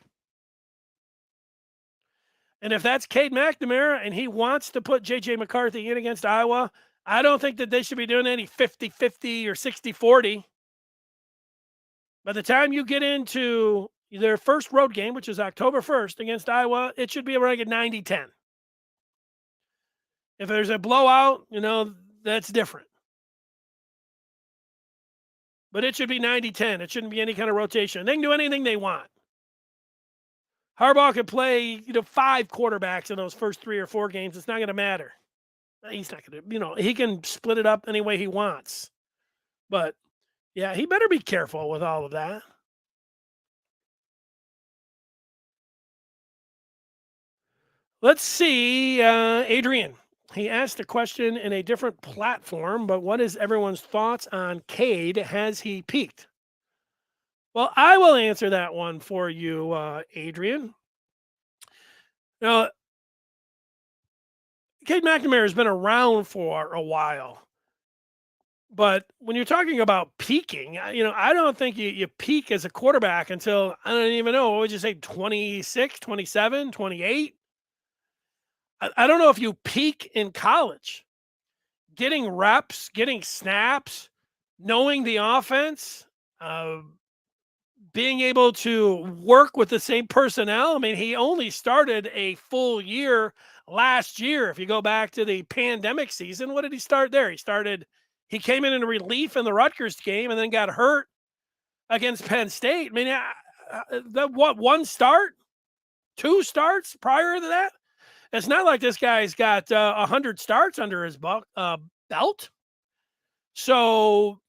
And if that's Cade McNamara and he wants to put J.J. McCarthy in against Iowa, I don't think that they should be doing any 50-50 or 60-40. By the time you get into their first road game, which is October 1st against Iowa, it should be around a 90-10. If there's a blowout, that's different. But it should be 90-10. It shouldn't be any kind of rotation. They can do anything they want. Harbaugh could play, 5 quarterbacks in those first 3 or 4 games. It's not going to matter. He's not going to, he can split it up any way he wants. But, yeah, he better be careful with all of that. Let's see, Adrian. He asked a question in a different platform, but what is everyone's thoughts on Cade? Has he peaked? Well, I will answer that one for you, Adrian. Now, Cade McNamara has been around for a while. But when you're talking about peaking, I don't think you peak as a quarterback until, I don't even know, what would you say, 26, 27, 28? I don't know if you peak in college. Getting reps, getting snaps, knowing the offense, being able to work with the same personnel. I mean, he only started a full year last year. If you go back to the pandemic season, what did he start there? He came in relief in the Rutgers game and then got hurt against Penn State. I mean, one start, 2 starts prior to that? It's not like this guy's got 100 starts under his belt. So,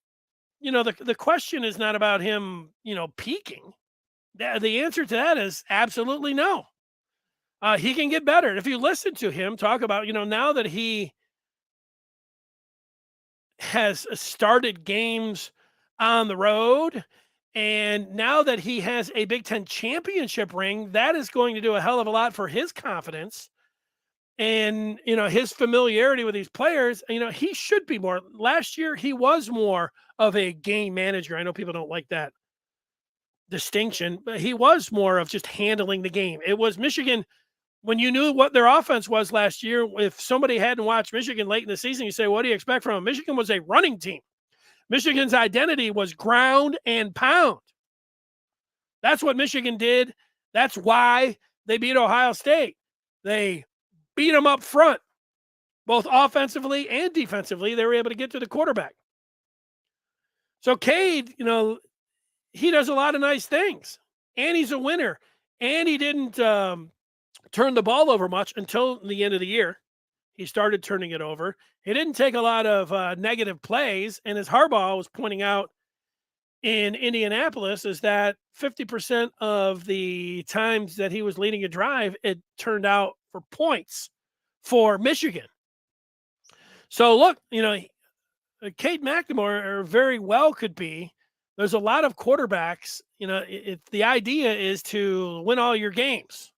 the question is not about him, peaking. The answer to that is absolutely no. He can get better. If you listen to him talk about, now that he has started games on the road, and now that he has a Big Ten championship ring, that is going to do a hell of a lot for his confidence. And, his familiarity with these players, he should be more. Last year, he was more of a game manager. I know people don't like that distinction, but he was more of just handling the game. It was Michigan, when you knew what their offense was last year, if somebody hadn't watched Michigan late in the season, you say, what do you expect from them? Michigan was a running team. Michigan's identity was ground and pound. That's what Michigan did. That's why they beat Ohio State. They beat them up front, both offensively and defensively. They were able to get to the quarterback. So Cade, he does a lot of nice things, and he's a winner. And he didn't turn the ball over much until the end of the year. He started turning it over. He didn't take a lot of negative plays. And as Harbaugh was pointing out in Indianapolis, is that 50% of the times that he was leading a drive, it turned out for points for Michigan. So look, Cade McNamara very well could be There's a lot of quarterbacks, the idea is to win all your games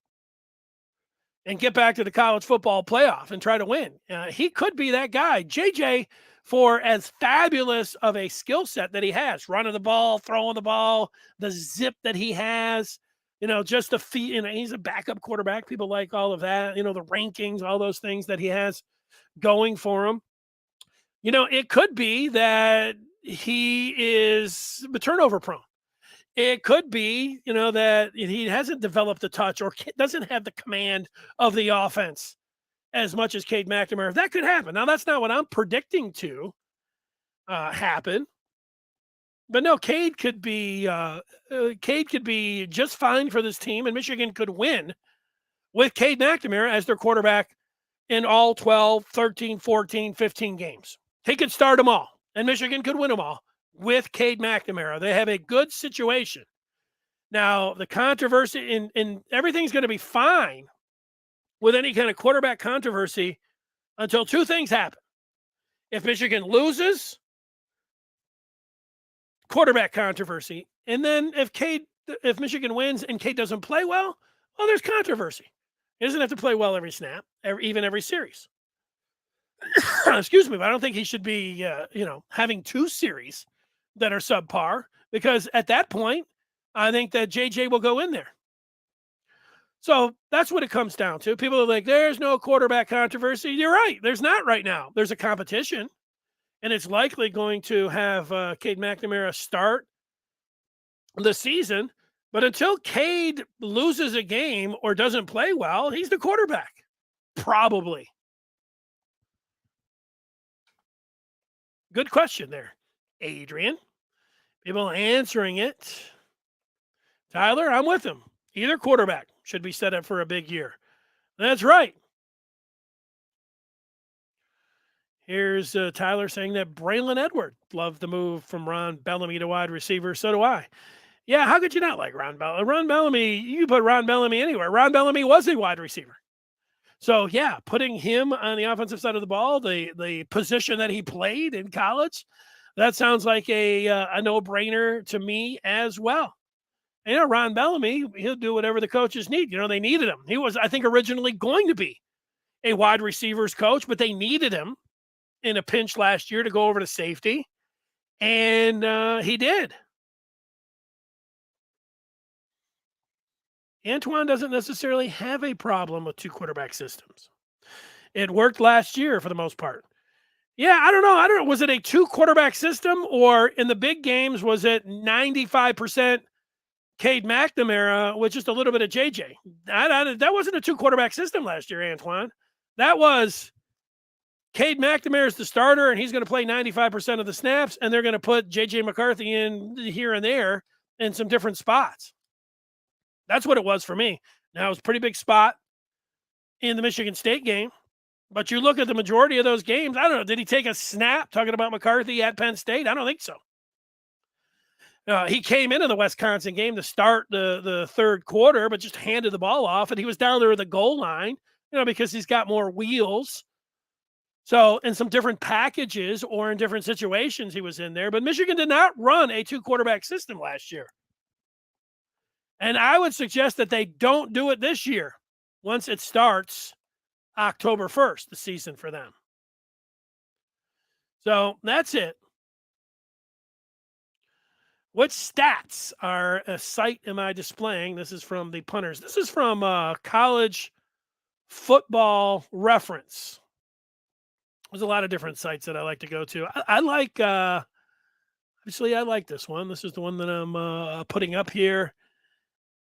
and get back to the college football playoff and try to win. He could be that guy. JJ, for as fabulous of a skill set that he has, running the ball, throwing the ball, the zip that he has, just the feet, he's a backup quarterback. People like all of that, the rankings, all those things that he has going for him. It could be that he is turnover prone. It could be, that he hasn't developed the touch or doesn't have the command of the offense as much as Cade McNamara. That could happen. Now, that's not what I'm predicting to happen. But no, Cade could be just fine for this team, and Michigan could win with Cade McNamara as their quarterback in all 12, 13, 14, 15 games. He could start them all, and Michigan could win them all with Cade McNamara. They have a good situation. Now, the controversy and everything's going to be fine with any kind of quarterback controversy until two things happen. If Michigan loses, quarterback controversy. And then if Michigan wins and Cade doesn't play well, there's controversy. He doesn't have to play well every snap, even every series. Excuse me, but I don't think he should be, having two series that are subpar, because at that point, I think that JJ will go in there. So that's what it comes down to. People are like, there's no quarterback controversy. You're right. There's not right now. There's a competition, and it's likely going to have Cade McNamara start the season. But until Cade loses a game or doesn't play well, he's the quarterback. Probably. Good question there, Adrian. People answering it. Tyler, I'm with him. Either quarterback should be set up for a big year. That's right. Here's Tyler saying that Braylon Edward loved the move from Ron Bellamy to wide receiver. So do I. Yeah, how could you not like Ron Bellamy? Ron Bellamy, you put Ron Bellamy anywhere. Ron Bellamy was a wide receiver. So, yeah, putting him on the offensive side of the ball, the position that he played in college, that sounds like a no-brainer to me as well. And, Ron Bellamy, he'll do whatever the coaches need. They needed him. He was, I think, originally going to be a wide receivers coach, but they needed him in a pinch last year to go over to safety, and he did. Antoine doesn't necessarily have a problem with two quarterback systems. It worked last year for the most part. Yeah, I don't know. Was it a two quarterback system, or in the big games, was it 95% Cade McNamara with just a little bit of JJ? That wasn't a two quarterback system last year, Antoine. That was Cade McNamara is the starter, and he's going to play 95% of the snaps, and they're going to put JJ McCarthy in here and there in some different spots. That's what it was for me. Now, it was a pretty big spot in the Michigan State game, but you look at the majority of those games, I don't know, did he take a snap talking about McCarthy at Penn State? I don't think so. He came into the Wisconsin game to start the third quarter, but just handed the ball off, and he was down there at the goal line, because he's got more wheels. So in some different packages or in different situations, he was in there. But Michigan did not run a two-quarterback system last year. And I would suggest that they don't do it this year once it starts October 1st, the season for them. So that's it. What stats a site am I displaying? This is from the punters. This is from College Football Reference. There's a lot of different sites that I like to go to. I like, obviously, I like this one. This is the one that I'm putting up here.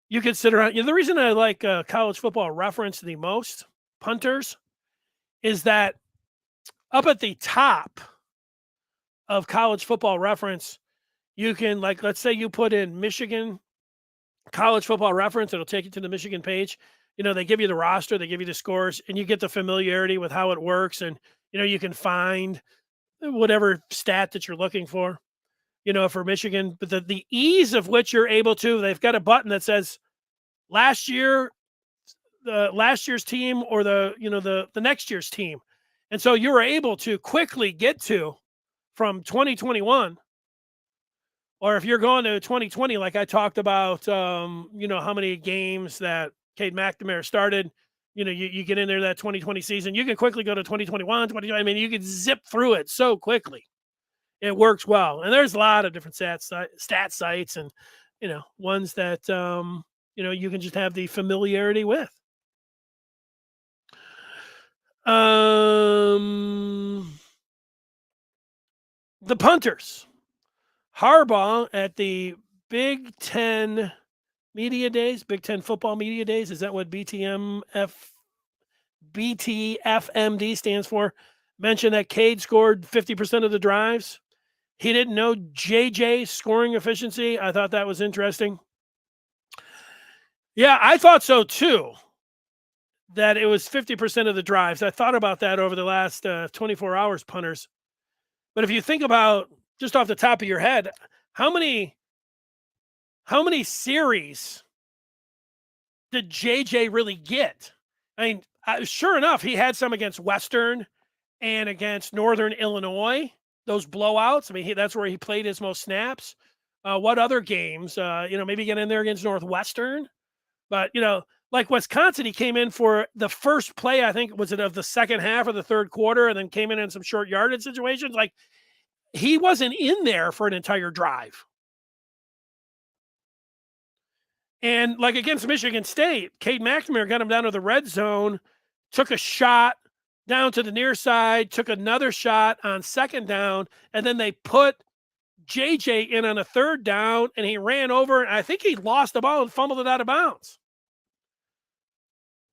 You can sit around. The reason I like College Football Reference the most, punters, is that up at the top of College Football Reference, you can, let's say you put in Michigan College Football Reference, it'll take you to the Michigan page. They give you the roster, they give you the scores, and you get the familiarity with how it works. And, you can find whatever stat that you're looking for. For Michigan, but the ease of which you're able to, they've got a button that says last year's team or the next year's team. And so you're able to quickly get to from 2021 Or if you're going to 2020, like I talked about, how many games that Jaydn McNamara started, you get in there that 2020 season, you can quickly go to 2021, 2020. I mean, you can zip through it so quickly. It works well. And there's a lot of different stat sites and, ones that, you can just have the familiarity with. The punters. Harbaugh at the Big Ten Media Days, Big Ten Football Media Days. Is that what BTFMD stands for? Mentioned that Cade scored 50% of the drives. He didn't know JJ's scoring efficiency. I thought that was interesting. Yeah, I thought so too, that it was 50% of the drives. I thought about that over the last 24 hours, punters. But if you think about, just off the top of your head, how many series did JJ really get? I mean, sure enough, he had some against Western and against Northern Illinois, those blowouts. I mean, that's where he played his most snaps. What other games? Maybe get in there against Northwestern. But, like Wisconsin, he came in for the first play, I think, was it of the second half of the third quarter, and then came in some short yardage situations. Like, he wasn't in there for an entire drive. And like against Michigan State, Jaydn McNamara got him down to the red zone, took a shot down to the near side, took another shot on second down, and then they put JJ in on a third down, and he ran over, and I think he lost the ball and fumbled it out of bounds.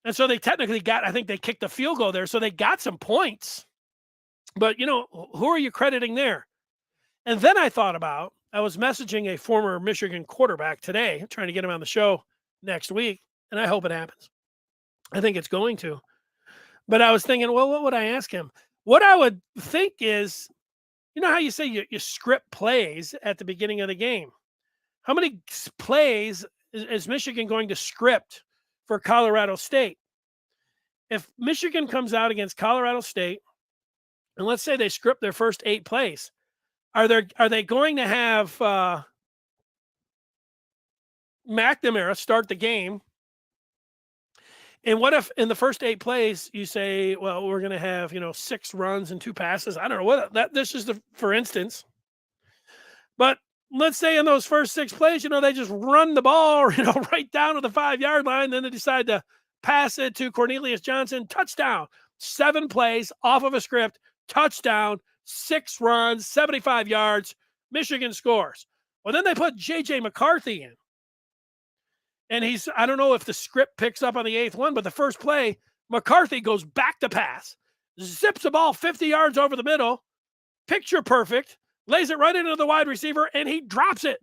And so they technically I think they kicked the field goal there, so they got some points. But, who are you crediting there? And then I was messaging a former Michigan quarterback today, trying to get him on the show next week, and I hope it happens. I think it's going to. But I was thinking, well, what would I ask him? What I would think is, how you say you script plays at the beginning of the game? How many plays is Michigan going to script for Colorado State? If Michigan comes out against Colorado State, and let's say they script their first 8 plays, are they going to have McNamara start the game? And what if in the first 8 plays you say, well, we're going to have 6 runs and 2 passes? I don't know what that. This is for instance. But let's say in those first 6 plays, they just run the ball, right down to the 5-yard line. Then they decide to pass it to Cornelius Johnson, touchdown. 7 plays off of a script, touchdown. 6 runs, 75 yards, Michigan scores. Well, then they put J.J. McCarthy in. And I don't know if the script picks up on the 8th one, but the first play, McCarthy goes back to pass, zips the ball 50 yards over the middle, picture perfect, lays it right into the wide receiver, and he drops it.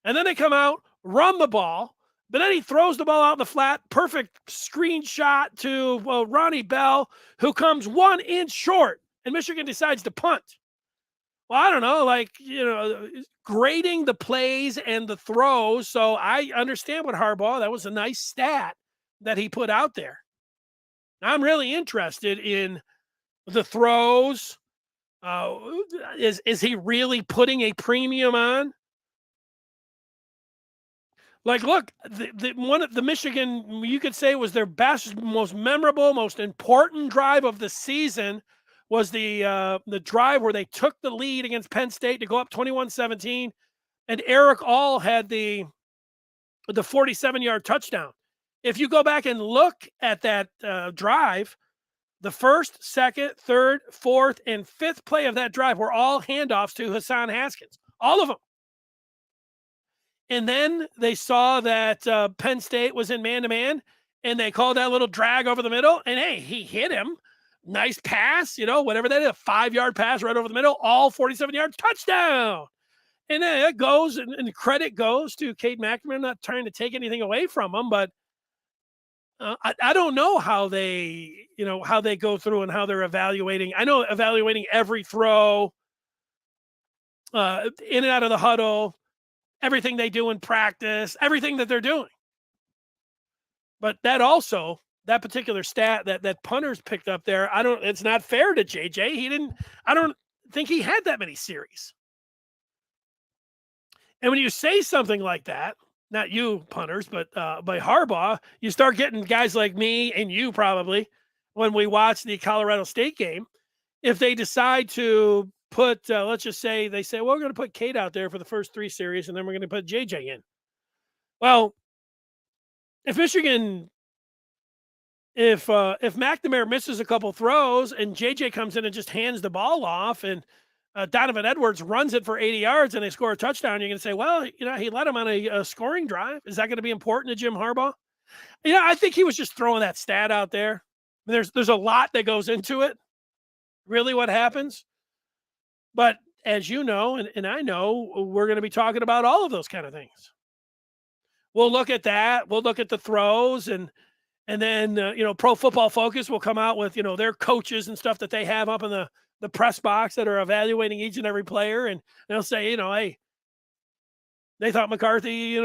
And then they come out, run the ball, but then he throws the ball out in the flat, perfect screenshot to Ronnie Bell, who comes 1 inch short. And Michigan decides to punt. Well, I don't know, grading the plays and the throws. So I understand what Harbaugh, that was a nice stat that he put out there. I'm really interested in the throws. Is he really putting a premium on? Like, look, one of the Michigan, you could say, was their best, most memorable, most important drive of the season. Was the drive where they took the lead against Penn State to go up 21-17, and Eric All had the 47-yard touchdown. If you go back and look at that drive, the first, second, third, fourth, and fifth play of that drive were all handoffs to Hassan Haskins, all of them. And then they saw that Penn State was in man-to-man, and they called that little drag over the middle, and hey, he hit him. Nice pass, whatever that is, a 5-yard pass right over the middle, all 47 yards, touchdown. And then it goes, and credit goes to Jaydn McNamara. I'm not trying to take anything away from him, but I don't know how they go through and how they're evaluating. I know evaluating every throw, in and out of the huddle, everything they do in practice, everything that they're doing. But that particular stat that punters picked up there, it's not fair to JJ. I don't think he had that many series. And when you say something like that, not you punters, but by Harbaugh, you start getting guys like me and you probably when we watch the Colorado State game. If they decide to put, let's just say they say, well, we're going to put Kate out there for the first 3 series, and then we're going to put JJ in. Well, if Michigan, if McNamara misses a couple throws and JJ comes in and just hands the ball off, and Donovan Edwards runs it for 80 yards and they score a touchdown, you're going to say, well, he led him on a scoring drive. Is that going to be important to Jim Harbaugh? I think he was just throwing that stat out there. There's a lot that goes into it, really what happens. But as you know, and I know, we're going to be talking about all of those kind of things. We'll look at that. We'll look at the throws, and then Pro Football Focus will come out with their coaches and stuff that they have up in the press box that are evaluating each and every player, and they'll say, hey, they thought McCarthy,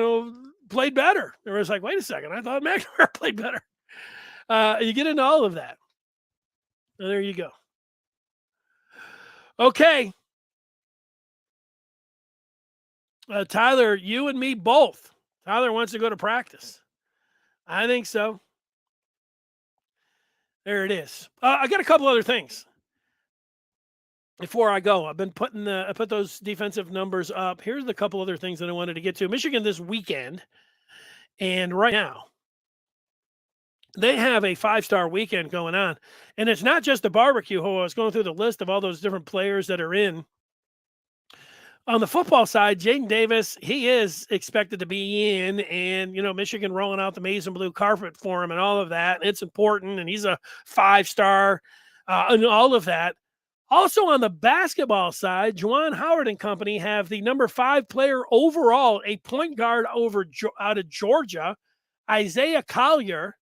played better. It was like, wait a second, I thought McNamara played better. You get into all of that. So there you go. Okay. Tyler, you and me both. Tyler wants to go to practice. I think so. There it is. I got a couple other things before I go. I've been I put those defensive numbers up. Here's the couple other things that I wanted to get to. Michigan this weekend, and right now, they have a 5-star weekend going on. And it's not just the barbecue. I was going through the list of all those different players that are in. On the football side, Jaydn Davis, he is expected to be in, and, Michigan rolling out the maize and blue carpet for him and all of that. It's important, and he's a 5-star and all of that. Also on the basketball side, Juwan Howard and company have the number 5 player overall, a point guard out of Georgia, Isaiah Collier,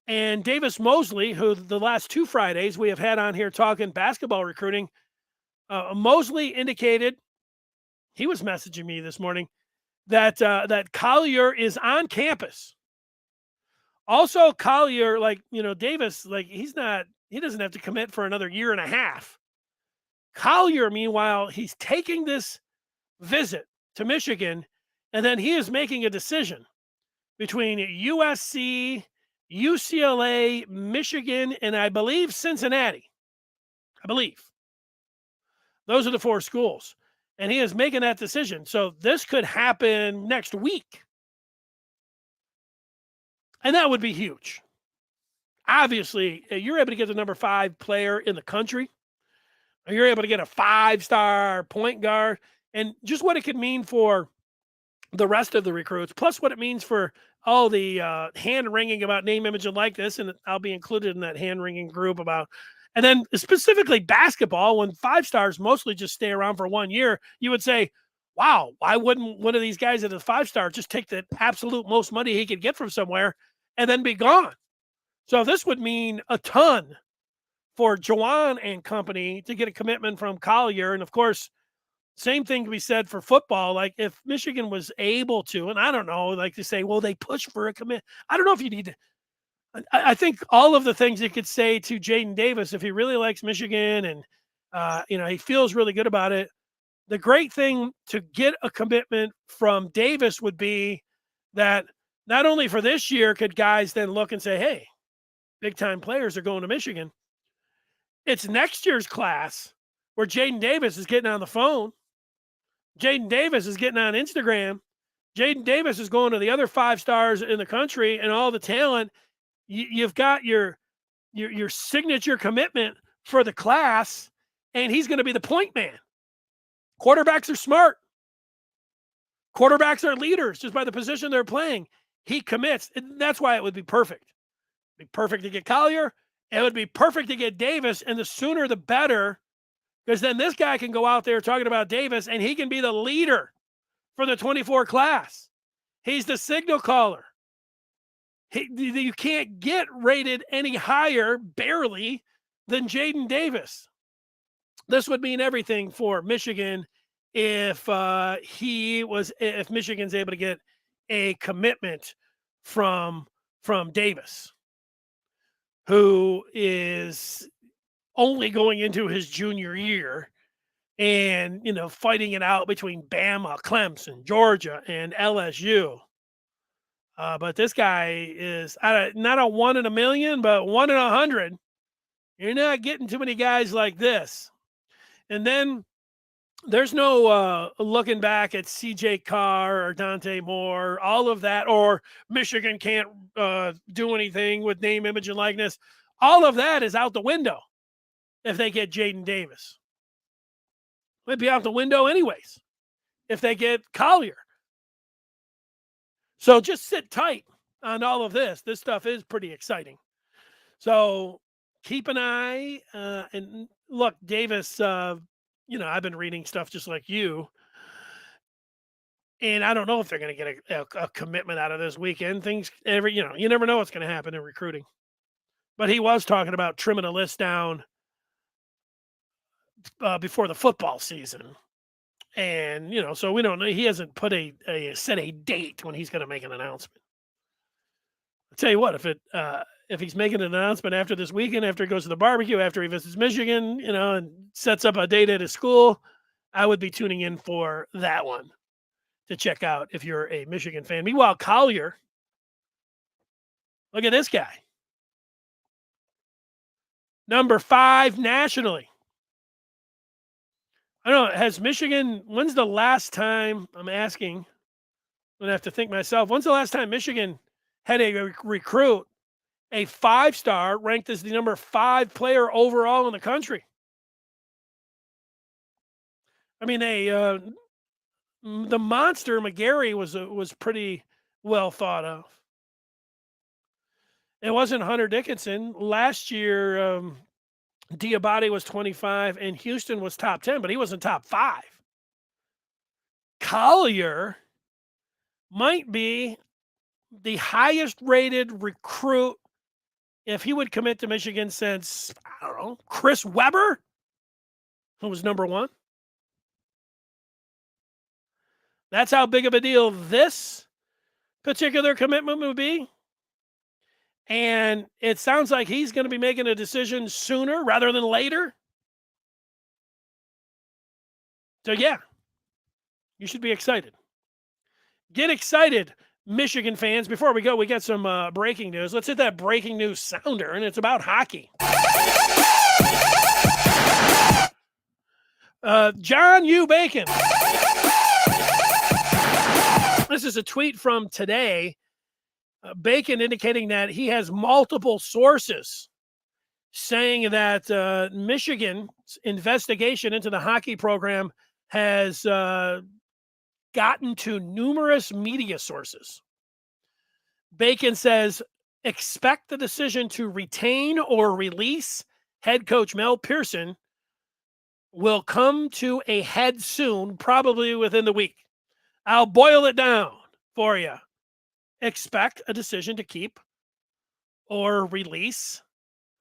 and Davis Mosley, who the last 2 Fridays we have had on here talking basketball recruiting. Mosley indicated, he was messaging me this morning, that Collier is on campus. Also, Collier, Davis, he doesn't have to commit for another year and a half. Collier, meanwhile, he's taking this visit to Michigan, and then he is making a decision between USC, UCLA, Michigan, and I believe Cincinnati. I believe. Those are the 4 schools. And he is making that decision. So this could happen next week. And that would be huge. Obviously, you're able to get the number 5 player in the country. You're able to get a 5-star point guard. And just what it could mean for the rest of the recruits, plus what it means for all the hand-wringing about name, image, and likeness. And I'll be included in that hand-wringing group about. And then specifically basketball, when 5-stars mostly just stay around for 1 year, you would say, wow, why wouldn't one of these guys at a 5-star just take the absolute most money he could get from somewhere and then be gone? So this would mean a ton for Juwan and company to get a commitment from Collier. And of course, same thing can be said for football. Like if Michigan was able to, and I don't know, like to say, well, they push for a commit. I don't know if you need to. I think all of the things you could say to Jaydn Davis, if he really likes Michigan and, he feels really good about it, the great thing to get a commitment from Davis would be that not only for this year could guys then look and say, hey, big-time players are going to Michigan. It's next year's class where Jaydn Davis is getting on the phone. Jaydn Davis is getting on Instagram. Jaydn Davis is going to the other 5-stars in the country and all the talent. You've got your signature commitment for the class, and he's going to be the point man. Quarterbacks are smart. Quarterbacks are leaders just by the position they're playing. He commits. And that's why it would be perfect. It'd be perfect to get Collier. It would be perfect to get Davis, and the sooner the better, because then this guy can go out there talking about Davis, and he can be the leader for the 24 class. He's the signal caller. You can't get rated any higher, barely, than Jaydn Davis. This would mean everything for Michigan if Michigan's able to get a commitment from Davis, who is only going into his junior year. and, fighting it out between Bama, Clemson, Georgia, and LSU. But this guy is not a 1 in a million, but 1 in 100. You're not getting too many guys like this. And then there's no looking back at C.J. Carr or Dante Moore, all of that, or Michigan can't do anything with name, image, and likeness. All of that is out the window if they get Jaydn Davis. It'd be out the window anyways if they get Collier. So just sit tight on all of this. This stuff is pretty exciting. So keep an eye. And look, Davis, I've been reading stuff just like you. And I don't know if they're going to get a commitment out of this weekend. You never know what's going to happen in recruiting. But he was talking about trimming a list down before the football season. And, so we don't know. He hasn't put set a date when he's going to make an announcement. I'll tell you what, if he's making an announcement after this weekend, after he goes to the barbecue, after he visits Michigan, and sets up a date at his school, I would be tuning in for that one to check out if you're a Michigan fan. Meanwhile, Collier, look at this guy. Number 5 nationally. I don't know, when's the last time, I'm asking, I'm going to have to think myself, when's the last time Michigan had a recruit, a 5-star, ranked as the number 5 player overall in the country? I mean, the monster McGarry was pretty well thought of. It wasn't Hunter Dickinson. Last year, Diabate was 25 and Houston was top 10, but he wasn't top 5. Collier might be the highest rated recruit if he would commit to Michigan since, I don't know, Chris Webber, who was number 1. That's how big of a deal this particular commitment would be. And it sounds like he's going to be making a decision sooner rather than later. So, yeah, you should be excited. Get excited, Michigan fans. Before we go, we got some breaking news. Let's hit that breaking news sounder, and it's about hockey. John U. Bacon. This is a tweet from today. Bacon indicating that he has multiple sources saying that Michigan's investigation into the hockey program has gotten to numerous media sources. Bacon says, expect the decision to retain or release head coach Mel Pearson will come to a head soon, probably within the week. I'll boil it down for you. Expect a decision to keep or release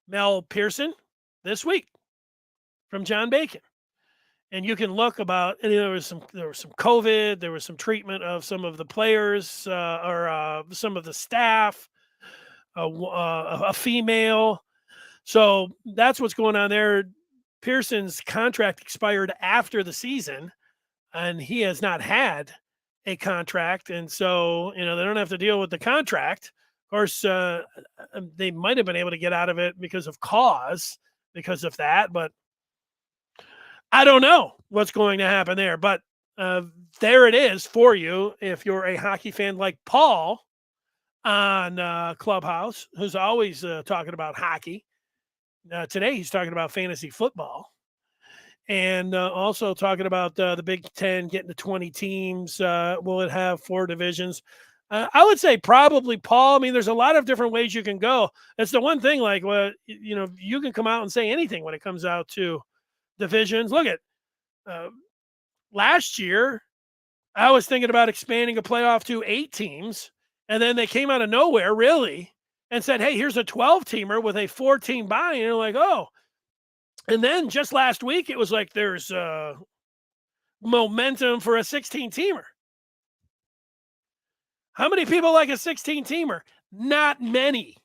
Mel Pearson this week from John Bacon. And you can look about, there was some COVID, there was some treatment of some of the players or some of the staff, a female. So that's what's going on there. Pearson's contract expired after the season, and he has not had a contract. And so, they don't have to deal with the contract. Of course, they might have been able to get out of it because of that, but I don't know what's going to happen there. But there it is for you if you're a hockey fan like Paul on Clubhouse, who's always talking about hockey. Today he's talking about fantasy football. And also talking about the Big Ten getting to 20 teams. Will it have 4 divisions? I would say probably, Paul. I mean, there's a lot of different ways you can go. That's the one thing, like, you can come out and say anything when it comes out to divisions. Look at last year, I was thinking about expanding a playoff to 8 teams. And then they came out of nowhere, really, and said, hey, here's a 12-teamer with a 4-team bye. And you're like, oh. And then just last week, it was like there's momentum for a 16-teamer. How many people like a 16-teamer? Not many.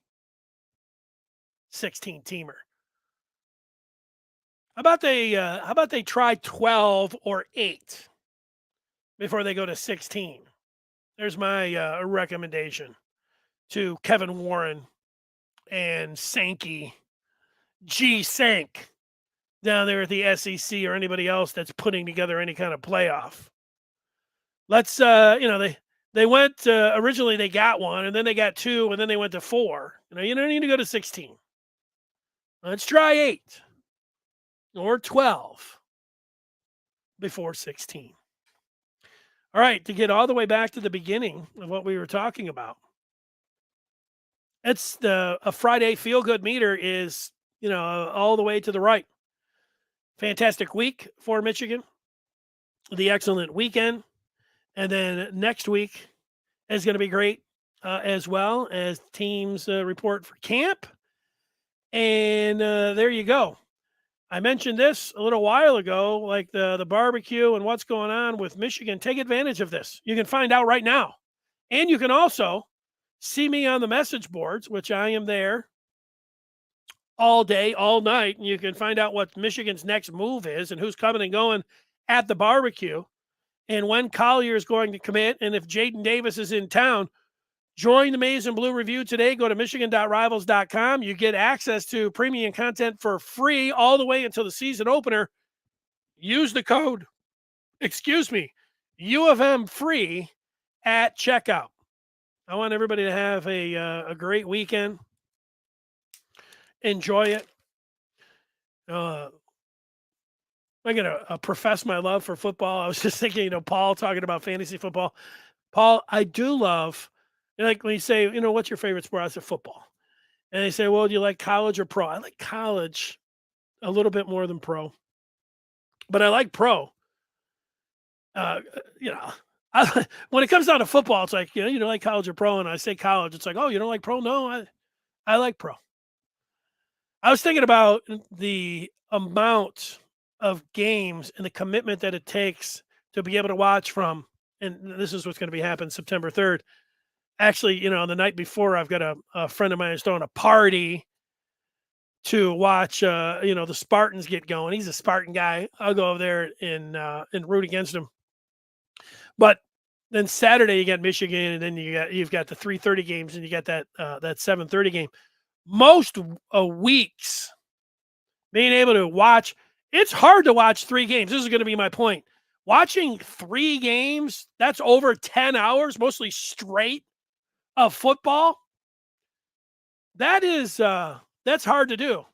16-teamer. How about they try 12 or 8 before they go to 16? There's my recommendation to Kevin Warren and Sankey, G Sank, down there at the SEC or anybody else that's putting together any kind of playoff. Let's they went originally they got 1 and then they got 2 and then they went to 4. You don't need to go to 16. Let's try 8 or 12 before 16. All right, to get all the way back to the beginning of what we were talking about. It's a Friday feel good meter is, all the way to the right. Fantastic week for Michigan. The excellent weekend. And then next week is going to be great as well as teams report for camp. And there you go. I mentioned this a little while ago, like the barbecue and what's going on with Michigan. Take advantage of this. You can find out right now. And you can also see me on the message boards, which I am there all day, all night. And you can find out what Michigan's next move is and who's coming and going at the barbecue and when Collier is going to commit. And if Jaydn Davis is in town, join the Maize and Blue Review today. Go to michigan.rivals.com. You get access to premium content for free all the way until the season opener. Use the code, U of M free at checkout. I want everybody to have a great weekend. Enjoy it. I'm going to profess my love for football. I was just thinking, Paul talking about fantasy football. Paul, I do love, like when you say, what's your favorite sport? I said football. And they say, well, do you like college or pro? I like college a little bit more than pro. But I like pro. When it comes down to football, it's like, you don't like college or pro. And I say college, it's like, oh, you don't like pro? No, I like pro. I was thinking about the amount of games and the commitment that it takes to be able to watch from, and this is what's going to be happening September 3rd. Actually, the night before, I've got a friend of mine who's throwing a party to watch, the Spartans get going. He's a Spartan guy. I'll go over there and root against him. But then Saturday you got Michigan, and then you've got the 3:30 games, and you got that 7:30 game. Most weeks being able to watch, it's hard to watch 3 games. This is going to be my point. Watching 3 games, that's over 10 hours, mostly straight of football. That's hard to do.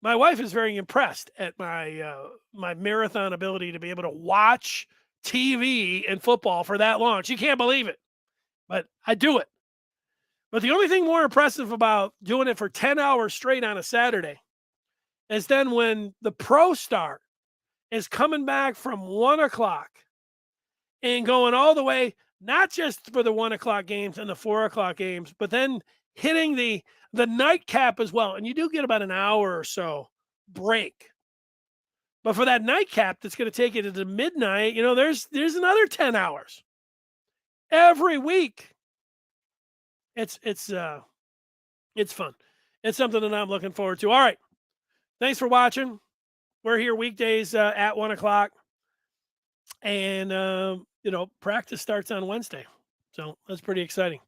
My wife is very impressed at my marathon ability to be able to watch TV and football for that long. She can't believe it, but I do it. But the only thing more impressive about doing it for 10 hours straight on a Saturday is then when the pro start is coming back from 1 o'clock and going all the way, not just for the 1 o'clock games and the 4 o'clock games, but then hitting the nightcap as well. And you do get about an hour or so break. But for that nightcap that's going to take you to the midnight, there's another 10 hours every week. It's fun. It's something that I'm looking forward to. All right. Thanks for watching. We're here weekdays at 1 o'clock. And, practice starts on Wednesday. So that's pretty exciting.